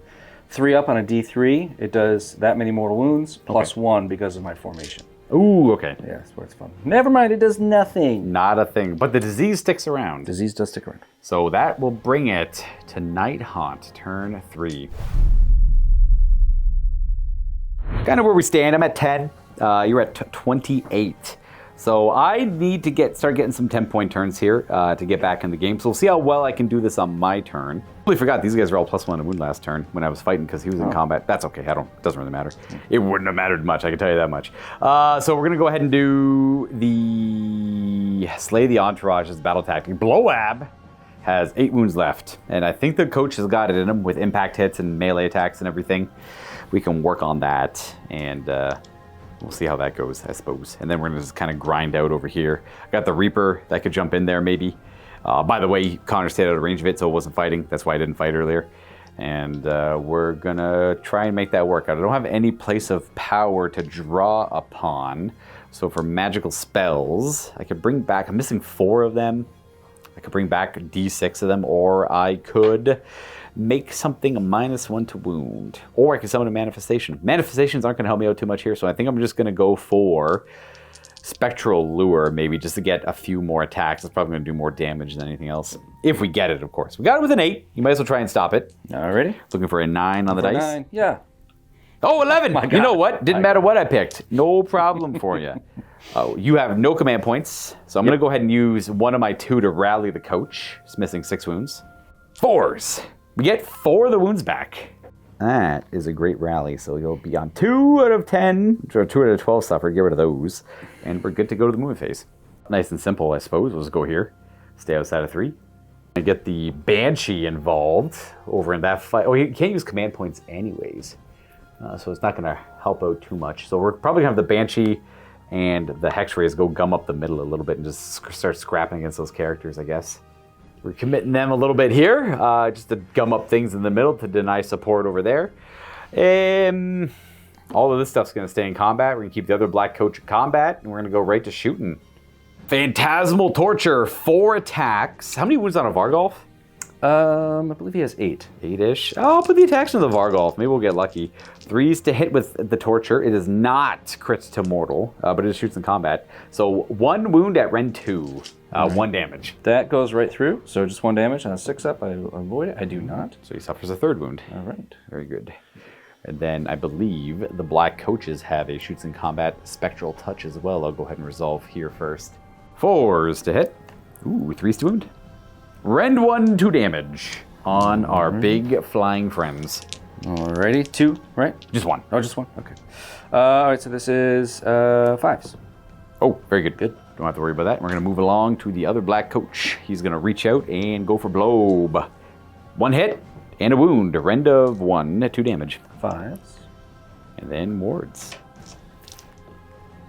3 up on a D3, it does that many mortal wounds, plus 1 because of my formation. Ooh, okay. Yeah, that's where it's fun. Never mind, it does nothing. Not a thing. But the disease sticks around. Disease does stick around. So that will bring it to Nighthaunt, turn 3. Kind of where we stand. I'm at 10. You're at 28. So I need to start getting some 10-point turns here to get back in the game. So we'll see how well I can do this on my turn. I really forgot these guys are all +1 to wound last turn when I was fighting because he was in combat. That's okay. Doesn't really matter. It wouldn't have mattered much. I can tell you that much. So we're gonna go ahead and do the Slay the Entourage as battle tactic. Blowab has 8 wounds left, and I think the coach has got it in him with impact hits and melee attacks and everything. We can work on that, and we'll see how that goes, I suppose. And then we're gonna just kind of grind out over here. I got the Reaper that could jump in there maybe. By the way, Connor stayed out of range of it, so it wasn't fighting. That's why I didn't fight earlier. And we're gonna try and make that work out. I don't have any place of power to draw upon. So for magical spells, I could bring back, I'm missing 4 of them. I could bring back D6 of them, or I could make something a -1 to wound. Or I could summon a manifestation. Manifestations aren't gonna help me out too much here, so I think I'm just gonna go for Spectral Lure, maybe, just to get a few more attacks. It's probably gonna do more damage than anything else. If we get it, of course. We got it with an 8. You might as well try and stop it. Alrighty. Looking for a 9 on the dice. 9, yeah. Oh, 11! You know what? Didn't matter what I picked. No problem for you. Oh, you have no command points, so I'm gonna go ahead and use 1 of my 2 to rally the coach. It's missing 6 wounds. 4s. We get 4 of the wounds back. That is a great rally, so you'll be on 2 out of 10, or 2 out of 12 suffer, get rid of those, and we're good to go to the movement phase. Nice and simple, I suppose. We'll just go here, stay outside of 3. And get the Banshee involved over in that fight. Oh, you can't use command points anyways, so it's not gonna help out too much. So we're probably gonna have the Banshee and the Hex Rays go gum up the middle a little bit and just start scrapping against those characters, I guess. We're committing them a little bit here, just to gum up things in the middle to deny support over there. All of this stuff's going to stay in combat. We're going to keep the other Black Coach in combat, and we're going to go right to shooting. Phantasmal Torture, 4 attacks. How many wounds on a Vargolf? I believe he has 8. 8-ish. Oh, I'll put the attacks on the Vargolf. Maybe we'll get lucky. 3s to hit with the Torture. It is not crits to mortal, but it shoots in combat. So 1 wound at Ren 2. 1 damage. That goes right through, so just 1 damage on a 6 up. I avoid it. I do not. So he suffers a 3rd wound. All right. Very good. And then I believe the Black Coaches have a shoots in combat Spectral Touch as well. I'll go ahead and resolve here first. 4s to hit. Ooh, 3s to wound. Rend 1, 2 damage on our big flying friends. Alrighty, 2, right? Just 1. Oh, just 1. Okay. All right, so this is 5s. Oh, very good. Good. Don't have to worry about that. We're going to move along to the other Black Coach. He's going to reach out and go for Blobe. 1 hit and a wound. A rend of 1, 2 damage. 5s. And then wards.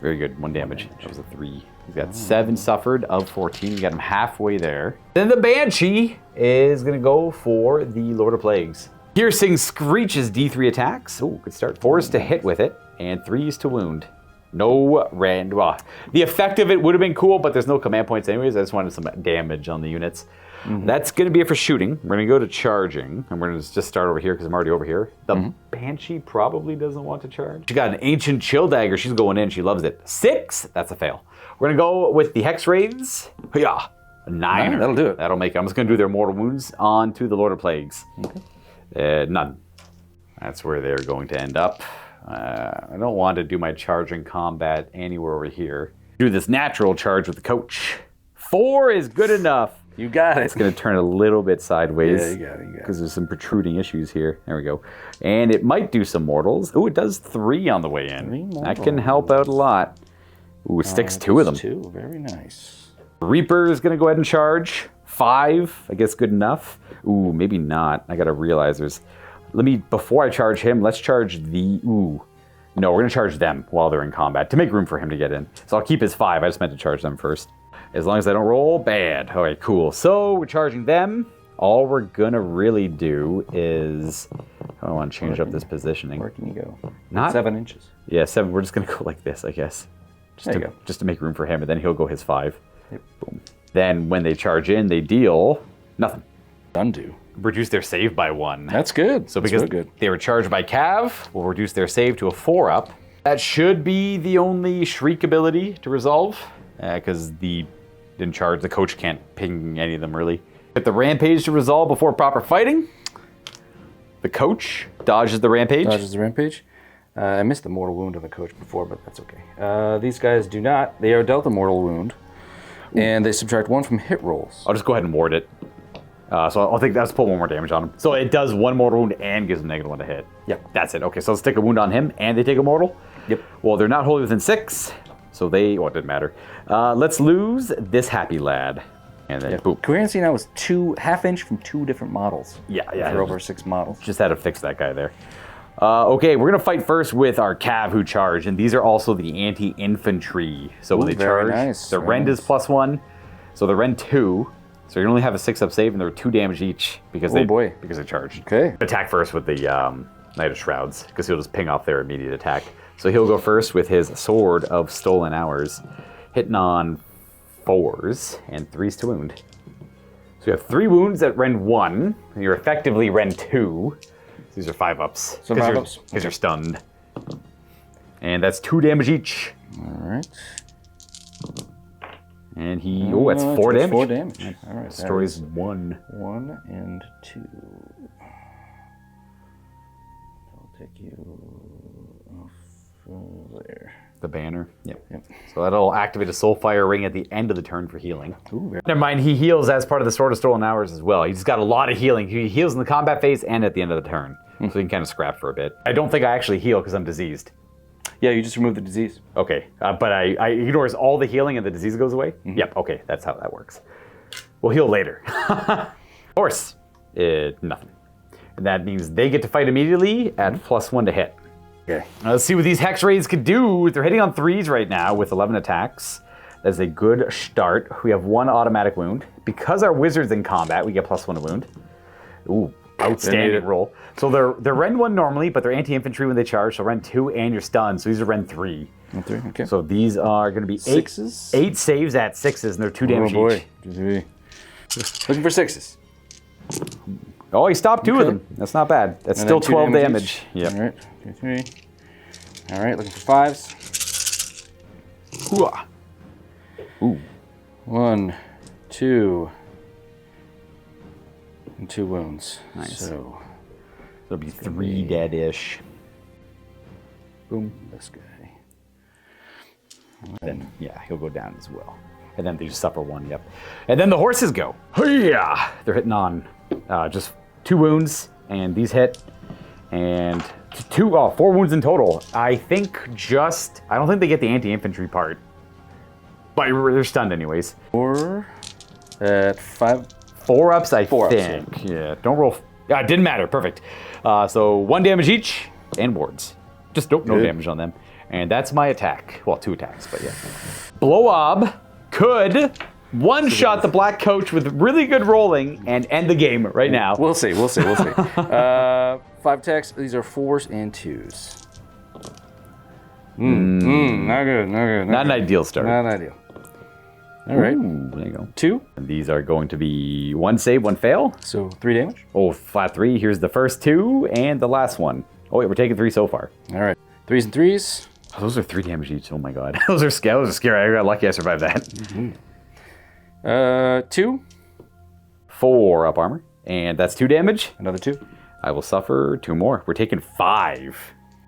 Very good. 1 damage. That was a 3. He's got 7 suffered of 14. We got him halfway there. Then the Banshee is going to go for the Lord of Plagues. Piercing Screech is D3 attacks. Oh, good start. 4s to hit with it, and 3s to wound. No rand. Well, the effect of it would have been cool, but there's no command points anyways. I just wanted some damage on the units. That's going to be it for shooting. We're going to go to charging, and we're going to just start over here because I'm already over here. The Banshee probably doesn't want to charge. She got an Ancient Chill Dagger. She's going in. She loves it. 6. That's a fail. We're going to go with the Hex Raids. Yeah, a 9. That'll do it. That'll make it. I'm just going to do their Mortal Wounds onto the Lord of Plagues. None. That's where they're going to end up. I don't want to do my charging combat anywhere over here. Do this natural charge with the coach. 4 is good enough. You got it. It's going to turn a little bit sideways. Yeah, you got it. Because there's some protruding issues here. There we go. And it might do some mortals. Ooh, it does 3 on the way in. 3 mortals. That can help out a lot. Ooh, it sticks 2 of them. 2, very nice. Reaper is going to go ahead and charge. 5, I guess good enough. Ooh, maybe not. I got to realize there's... before I charge him, let's charge the... Ooh. No, we're going to charge them while they're in combat to make room for him to get in. So I'll keep his 5. I just meant to charge them first. As long as I don't roll bad. All right, cool. So we're charging them. All we're going to really do is... I want to change up this positioning. Where can you go? Not 7 inches. Yeah, 7. We're just going to go like this, I guess. Just to make room for him, and then he'll go his 5. Yep. Boom. Then when they charge in, they deal nothing. Undo. Reduce their save by 1. That's good. So because they were charged by Cav, we'll reduce their save to a 4-up. That should be the only Shriek ability to resolve, because in charge, the coach can't ping any of them really. Get the Rampage to resolve before proper fighting. The coach dodges the Rampage. I missed the mortal wound on the coach before, but that's okay. These guys do not. They are dealt a mortal wound, and they subtract 1 from hit rolls. I'll just go ahead and ward it. So I'll let's pull 1 more damage on him. So it does 1 mortal wound and gives him -1 to hit. Yep. That's it. Okay, so let's take a wound on him, and they take a mortal. Yep. Well, they're not wholly within 6, so it didn't matter. Let's lose this happy lad. And then boop. Coherency now is 2 half-inch from 2 different models. Yeah. For over 6 models. Just had to fix that guy there. Okay, we're going to fight first with our Cav who charge, and these are also the anti-infantry. So when they charge, the rend is +1, so the rend 2. So you only have a 6-up save, and they're 2 damage each because they charged. Okay. Attack first with the Knight of Shrouds, because he'll just ping off their immediate attack. So he'll go first with his Sword of Stolen Hours, hitting on 4s and 3s to wound. So you have 3 wounds at rend 1, and you're effectively rend 2. These are 5-ups. So 5-ups. Because you're stunned. And that's 2 damage each. All right. And that's 4 damage. 4 damage. All right. Story's 1. 1 and 2. I'll take you off there. The banner. Yep. So that'll activate a Soulfire Ring at the end of the turn for healing. Ooh, never mind, he heals as part of the Sword of Stolen Hours as well. He's got a lot of healing. He heals in the combat phase and at the end of the turn. So he can kind of scrap for a bit. I don't think I actually heal because I'm diseased. Yeah, you just remove the disease. Okay, but I ignores all the healing and the disease goes away? Yep, okay, that's how that works. We'll heal later. Horse, nothing. And that means they get to fight immediately at +1 to hit. Okay. Now let's see what these Hex Raids could do. They're hitting on 3s right now with 11 attacks. That's a good start. We have 1 automatic wound. Because our Wizard's in combat, we get +1 to wound. Ooh, outstanding roll. So they're Rend 1 normally, but they're anti-infantry when they charge, so Rend 2 and you're stunned, so these are Rend 3. Rend 3, okay. So these are going to be 6s? 8 saves at 6s, and they're 2 damage each. Looking for 6s. Oh, he stopped 2 of them. That's not bad. That's still 12 damage. Yep. All right, 2, 3. All right, looking for 5s. Ooh. 1, 2, and 2 wounds. Nice. So there'll be 3 dead-ish. Boom. This guy. Then, yeah, he'll go down as well. And then they just suffer 1, yep. And then the horses go. Yeah, they're hitting on just 2 wounds, and these hit. And 4 wounds in total. I don't think they get the anti-infantry part. But they're stunned anyways. 4 at 5. 4-ups, I 4 think. ups, yeah, don't roll. Yeah, it didn't matter. Perfect. So 1 damage each, and wards. Just no damage on them. And that's my attack. Well, 2 attacks, but yeah. Blowob could one-shot the Black Coach with really good rolling and end the game right now. We'll see. 5 attacks. These are 4s and 2s. Not good, not good. Not an ideal start. Not ideal. All right. Ooh, there you go. 2. And these are going to be 1 save, 1 fail. So 3 damage. Oh, flat 3. Here's the first 2 and the last one. Oh, wait, we're taking 3 so far. All right. 3s and 3s. Oh, those are 3 damage each. Oh my god. Those are scary. I got lucky I survived that. 2. 4 up armor. And that's 2 damage. Another 2. I will suffer 2 more. We're taking 5.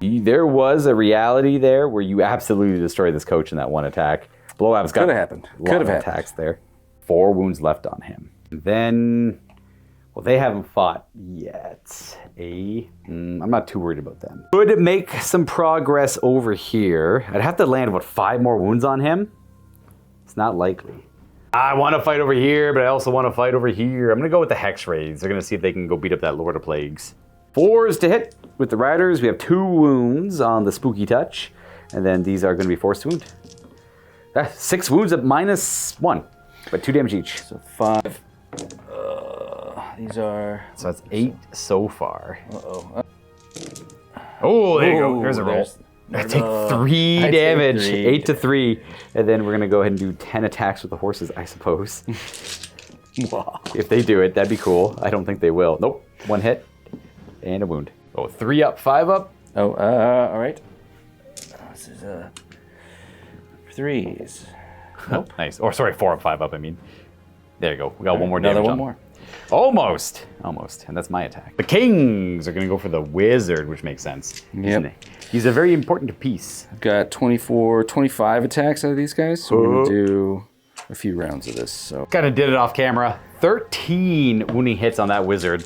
There was a reality there where you absolutely destroyed this coach in that one attack. Blowouts got Could have happened. Could have happened. Attacks there. 4 wounds left on him. Then, well, they haven't fought yet. I'm not too worried about them. Could make some progress over here. I'd have to land, about 5 more wounds on him. It's not likely. I want to fight over here, but I also want to fight over here. I'm going to go with the Hex Raids. They're going to see if they can go beat up that Lord of Plagues. 4s to hit with the Riders. We have 2 wounds on the Spooky Touch. And then these are going to be forced wound. 6 wounds at -1, but 2 damage each. So 5. These are... So that's 8 so far. Uh-oh. Oh, there you go. There's a roll. I take 3 damage. 8 to 3. And then we're going to go ahead and do 10 attacks with the horses, I suppose. If they do it, that'd be cool. I don't think they will. Nope. 1 hit and a wound. Oh, 3 up, 5 up. Oh, all right. This is 3s. Nope. Nice. Or sorry, 4 up, 5 up, I mean. There you go. We got one more damage. Another one on. more. Almost. And that's my attack. The Kings are going to go for the Wizard, which makes sense. Yep. He's a very important piece. I've got 24, 25 attacks out of these guys, so we're going to do a few rounds of this. So Kind of did it off camera. 13 wounding hits on that Wizard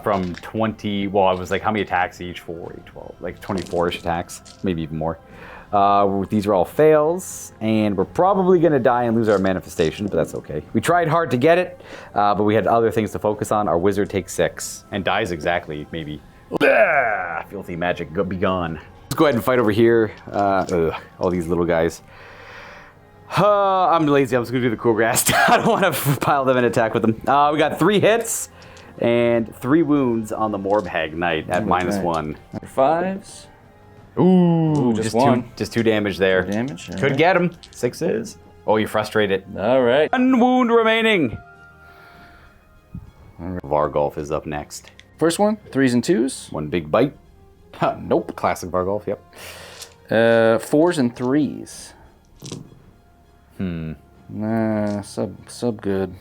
from 20, well, it was like how many attacks each? 4, 8, 12, like 24-ish attacks, maybe even more. These are all fails, and we're probably going to die and lose our manifestation, but that's okay. We tried hard to get it, but we had other things to focus on. Our Wizard takes 6 and dies exactly, maybe. Filthy magic, be gone. Let's go ahead and fight over here. All these little guys. I'm lazy, I'm just going to do the cool grass. I don't want to pile them and attack with them. We got 3 hits and 3 wounds on the Morb Hag Knight at -1. 5s. Ooh, just 1. Just 2 damage there. Damage. Could get him. 6s. Oh, you're frustrated. All right. 1 wound remaining. Vargolf is up next. First one, 3s and 2s. 1 big bite. Nope. Classic Vargolf, yep. 4s and 3s. Nah, sub good.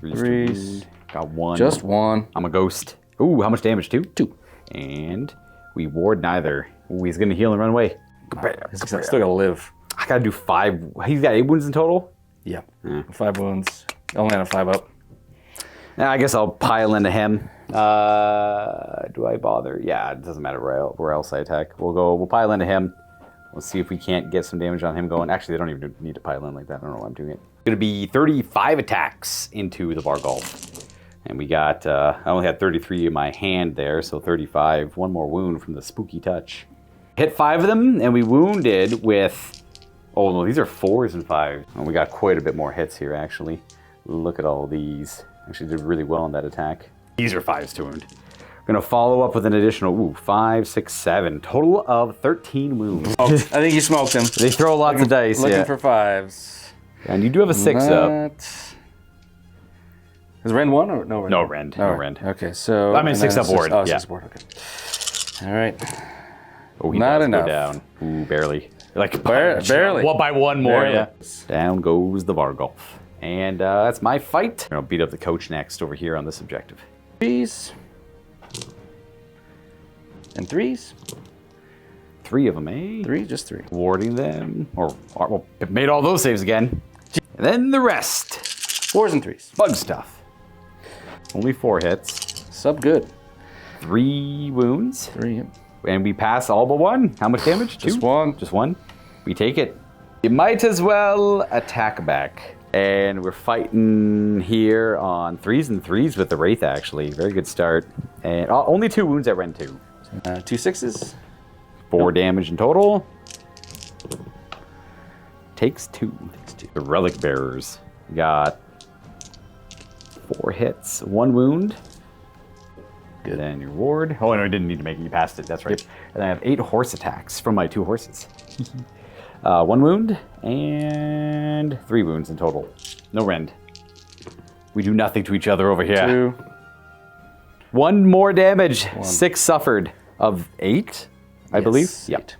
3s. Got 1. Just 1. I'm a ghost. Ooh, how much damage? 2? 2. And we ward neither. Ooh, he's gonna heal and run away. Still got to live. I gotta do 5. He's got 8 wounds in total? Yeah. 5 wounds. Only on a 5 up. Now, I guess I'll pile into him. Do I bother? Yeah, it doesn't matter where else I attack. We'll pile into him. We'll see if we can't get some damage on him going. Actually, they don't even need to pile in like that. I don't know why I'm doing it. It's gonna be 35 attacks into the Vargolf. And we got, I only had 33 in my hand there, so 35. 1 more wound from the Spooky Touch. Hit 5 of them, and we wounded with, oh no, these are 4s and 5s. And we got quite a bit more hits here, actually. Look at all these. Actually did really well on that attack. These are 5s to wound. We're gonna follow up with an additional, 5, 6, 7. Total of 13 wounds. I think you smoked him. They throw lots of dice, Looking for 5s. And you do have a 6 up. Is Rend 1 or no Rend? No Rend. No Rend. Okay, so... I mean 6 up ward. Oh, yeah. 6 ward, okay. All right. Oh, he Not does enough. go down. Ooh, barely. Like barely. What, by 1 more, Barely. yeah. Down goes the Vargolf. And that's my fight. I'll beat up the coach next over here on this objective. 3s. And 3s. 3 of them, eh? 3, just 3. Warding them. Well, made all those saves again. And then the rest. 4s and 3s. Bug stuff. Only 4 hits. Sub good. 3 wounds. 3, yep. And we pass all but 1. How much damage? 2? Just 1. Just 1. We take it. You might as well attack back. And we're fighting here on 3s and 3s with the Wraith, actually. Very good start. And only 2 wounds at Rend 2. 2 6s. 4 damage in total. Takes 2. The Relic Bearers. Got 4 hits, 1 wound. good. And then your ward. Oh, no, I didn't need to make it. You passed it. That's right. Yep. And I have 8 horse attacks from my 2 horses. 1 wound and 3 wounds in total. No rend. We do nothing to each other over here. 2. 1 more damage. 6 suffered of 8, I believe. Yep.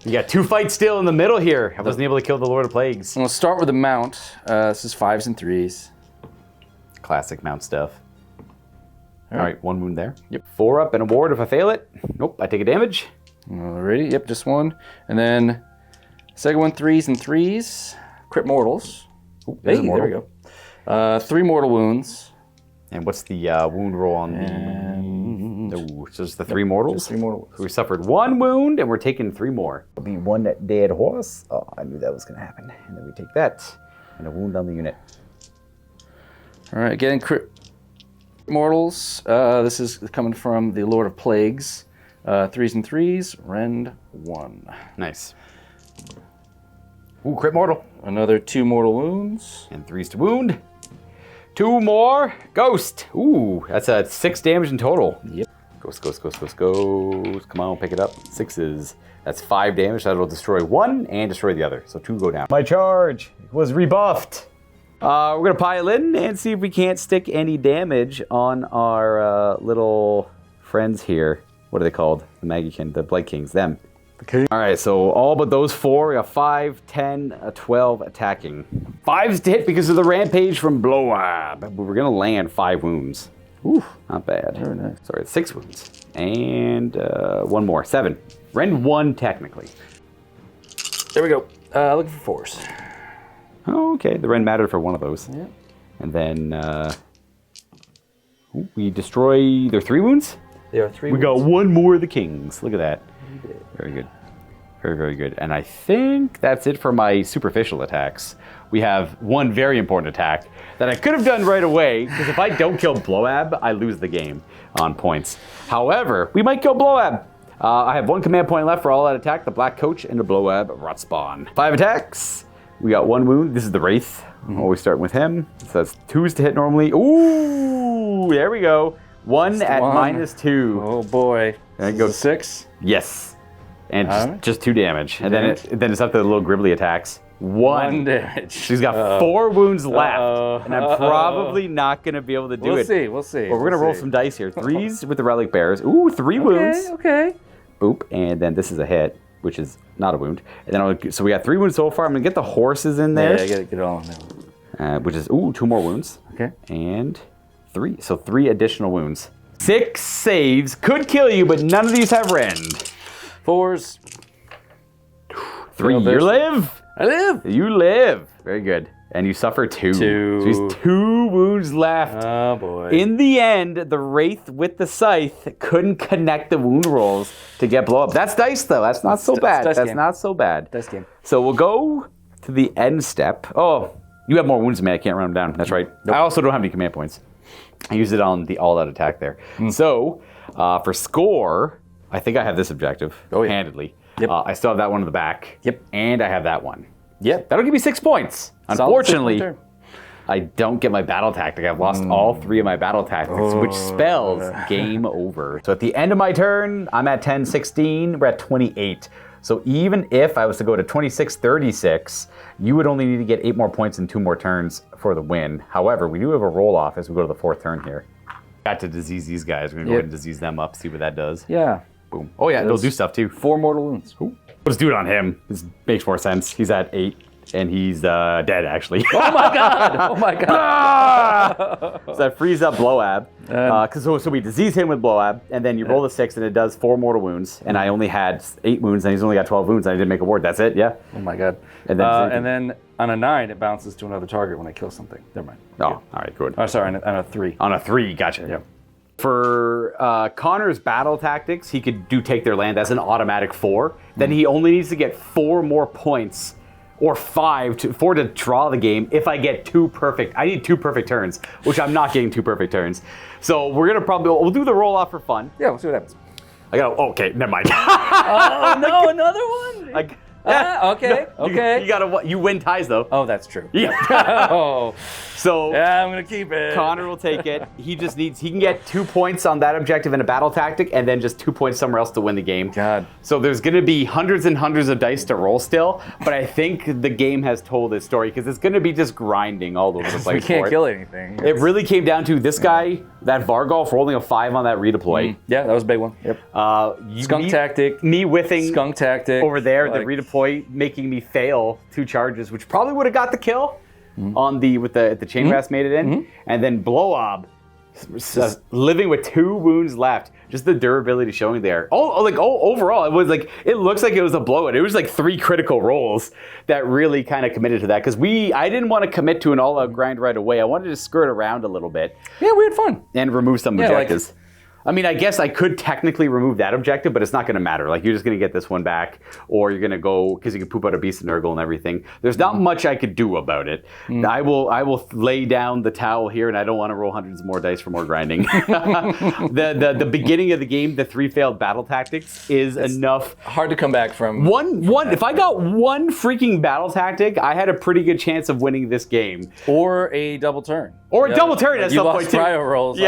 You got 2 fights still in the middle here. I wasn't able to kill the Lord of Plagues. And we'll start with the mount. This is 5s and 3s. Classic mount stuff. All right, 1 wound there. Yep. 4 up and a ward if I fail it. Nope, I take a damage. Alrighty, yep, just 1. And then second one, 3s and 3s. Crit mortals. Ooh, Hey, there's a mortal. there we go. 3 mortal wounds. And what's the wound roll on the... No, so it's the 3 mortals? Just 3 mortal So we suffered 1 wound and we're taking 3 more. It'll be 1 dead horse. Oh, I knew that was going to happen. And then we take that and a wound on the unit. Alright, getting crit mortals. This is coming from the Lord of Plagues. 3s and 3s, rend 1. Nice. Ooh, crit mortal. Another 2 mortal wounds. And 3s to wound. 2 more. Ghost. Ooh, that's a 6 damage in total. Yep. Ghost, ghost, ghost, ghost, ghost. Come on, pick it up. 6s. That's 5 damage. That'll destroy 1 and destroy the other. So 2 go down. My charge was rebuffed. We're going to pile in and see if we can't stick any damage on our little friends here. What are they called? The Maggotkin, the Blight Kings, them. Okay. All right, so all but those 4, we got 5, 10, 12 attacking. 5's to hit because of the rampage from Blowout. But we're going to land 5 wounds. Ooh, not bad. Very nice. Sorry, 6 wounds. And 1 more, 7. Rend 1 technically. There we go. Looking for 4s. Oh, okay, the rend mattered for 1 of those. Yeah. And then we destroy their 3 wounds. There are 3 We got wounds. 1 more of the kings. Look at that. Very good. Very, very good. And I think that's it for my superficial attacks. We have 1 very important attack that I could have done right away, because if I don't kill Blowab, I lose the game on points. However, we might kill Blowab. I have 1 command point left for all that attack, the Black Coach and the Blowab Rot Spawn. 5 attacks. We got 1 wound. This is the Wraith. Always starting with him. So that's 2s to hit normally. Ooh, there we go. 1 at -2. Oh boy. There you go. 6. Yes. And Alright. just 2 damage. And then it's up to the little gribbly attacks. 1 damage. She's got 4 wounds left. And I'm probably not going to be able to do it. We'll see. But we're going to roll some dice here. 3s with the Relic Bearers. Ooh, 3 wounds. Okay. Boop. And then this is a hit, which is not a wound. And then so we got 3 wounds so far. I'm going to get the horses in there. Yeah, get it all in there. Which is, 2 more wounds. Okay. And 3. So 3 additional wounds. 6 saves. Could kill you, but none of these have rend. 4s. 3. You live. I live. You live. Very good. And you suffer 2. 2. So he's 2 wounds left. Oh boy. In the end, the Wraith with the Scythe couldn't connect the wound rolls to get blow up. That's dice, though. That's not so bad. dice That's game. not so bad. Dice game. So we'll go to the end step. Oh, you have more wounds than me. I can't run them down. That's right. I also don't have any command points. I used it on the all-out attack there. So for score, I think I have this objective handedly. Yep. I still have that one in the back. Yep. And I have that one. Yep. That'll give me 6 points. Solid Unfortunately, 6-point turn. I don't get my battle tactic. I've lost all 3 of my battle tactics, which spells game over. So at the end of my turn, I'm at 10-16. We're at 28. So even if I was to go to 26-36, you would only need to get 8 more points in 2 more turns for the win. However, we do have a roll-off as we go to the 4th turn here. Got to disease these guys. We're going to go ahead and disease them up, see what that does. Yeah. Boom. Oh yeah, they'll do stuff too. 4 mortal wounds. Ooh. Let's do it on him. This makes more sense. He's at 8, and he's dead, actually. Oh my god! Oh my god! Ah! So that frees up Blowab. So we disease him with Blowab, and then you roll the 6, and it does 4 mortal wounds. And I only had 8 wounds, and he's only got 12 wounds, and I didn't make a ward. That's it, yeah. Oh my god. And then, On a 9, it bounces to another target when I kill something. Never mind. Oh, all right, good. Oh, sorry, on a 3. On a 3, gotcha. Yeah. For Connor's battle tactics, he could take their land. That's an automatic 4. Then he only needs to get 4 more points, or 4 to draw the game. If I get 2 perfect, I need 2 perfect turns, which I'm not getting 2 perfect turns. So we're gonna we'll do the roll off for fun. Yeah, we'll see what happens. I got okay, never mind. Oh no, another one! Okay. You win ties though. Oh, that's true. Yeah. Oh. So Yeah, I'm gonna keep it. Connor will take it. He can get 2 points on that objective in a battle tactic, and then just 2 points somewhere else to win the game. God. So there's gonna be hundreds and hundreds of dice to roll still, but I think the game has told its story because it's gonna be just grinding all over the place. We can't kill anything. It really came down to this guy, that Vargolf, rolling a 5 on that redeploy. Yeah, that was a big one. Yep. Skunk tactic. Me whiffing Skunk tactic. over there, like, the redeploy making me fail 2 charges, which probably would have got the kill on the chain rasp made it in, and then Blowob living with 2 wounds left. Just the durability showing there. Overall, it looks like it was a blowout. It was like 3 critical rolls that really kind of committed to that because I didn't want to commit to an all-out grind right away. I wanted to skirt around a little bit. Yeah, we had fun And remove some objectives. I mean, I guess I could technically remove that objective, but it's not going to matter. Like, you're just going to get this one back, or you're going to go, because you can poop out a Beast of Nurgle and everything. There's not much I could do about it. I will lay down the towel here, and I don't want to roll hundreds more dice for more grinding. The beginning of the game, the 3 failed battle tactics is enough. Hard to come back from. If I got 1 freaking battle tactic, I had a pretty good chance of winning this game. Or a double turn. Or a double turn at some point, too. You lost prio rolls on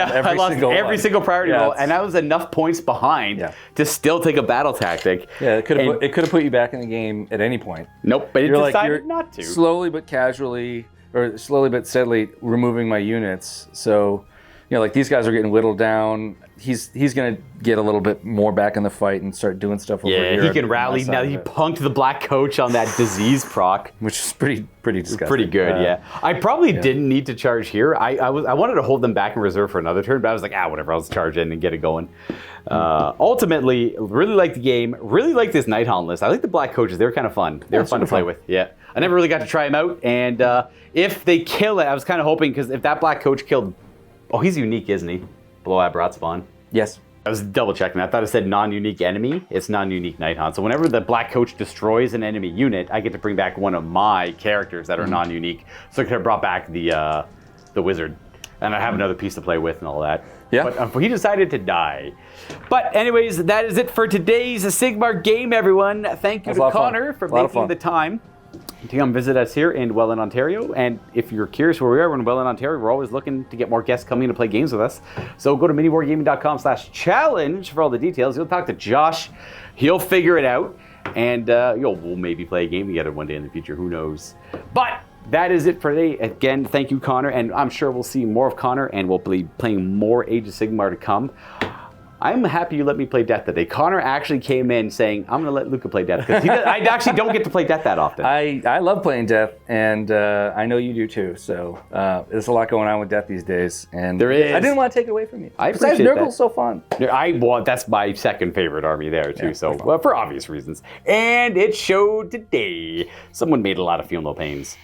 every single priority roll, and I was enough points behind to still take a battle tactic. Yeah, it could have put you back in the game at any point. Nope, but it decided not to. Slowly but casually, or slowly but steadily removing my units. So, like these guys are getting whittled down. He's going to get a little bit more back in the fight and start doing stuff over here. Yeah, he can rally. Now he punked the Black Coach on that disease proc. Which is pretty disgusting. Pretty good, yeah. I probably didn't need to charge here. I wanted to hold them back in reserve for another turn, but I was like, whatever, I'll just charge in and get it going. Ultimately, really like the game. Really like this Nighthaunt list. I like the Black Coaches. They were kind of fun. They were fun to play with, yeah. I never really got to try them out, and if they kill it, I was kind of hoping, because if that Black Coach killed... Oh, he's unique, isn't he? Blowout Brat Spawn. Yes. I was double checking. I thought it said non-unique enemy. It's non-unique Nighthaunt. So whenever the Black Coach destroys an enemy unit, I get to bring back one of my characters that are non-unique. So I could have brought back the wizard, and I have another piece to play with and all that. Yeah. But he decided to die. But anyways, that is it for today's Sigmar game, everyone. Thank you to Connor for making the time to come visit us here in Welland, Ontario. And if you're curious where we are, we're in Welland, Ontario. We're always looking to get more guests coming to play games with us. So go to MiniWarGaming.com/challenge for all the details. You'll talk to Josh. He'll figure it out. And we'll maybe play a game together one day in the future. Who knows? But that is it for today. Again, thank you, Connor. And I'm sure we'll see more of Connor, and we'll be playing more Age of Sigmar to come. I'm happy you let me play Death today. Connor actually came in saying, I'm going to let Luka play Death, because I actually don't get to play Death that often. I love playing Death, and I know you do too. So there's a lot going on with Death these days. And there is. I didn't want to take it away from you. Besides, Nurgle's so fun. That's my second favorite army there too, for obvious reasons. And it showed today. Someone made a lot of Feel No Pains.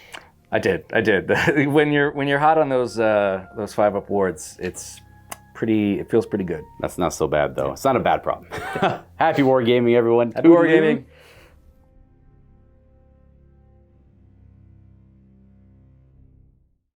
I did. when you're hot on those 5-up wards, it feels pretty good. That's not so bad though. It's not a bad problem. Happy wargaming, everyone. Happy wargaming.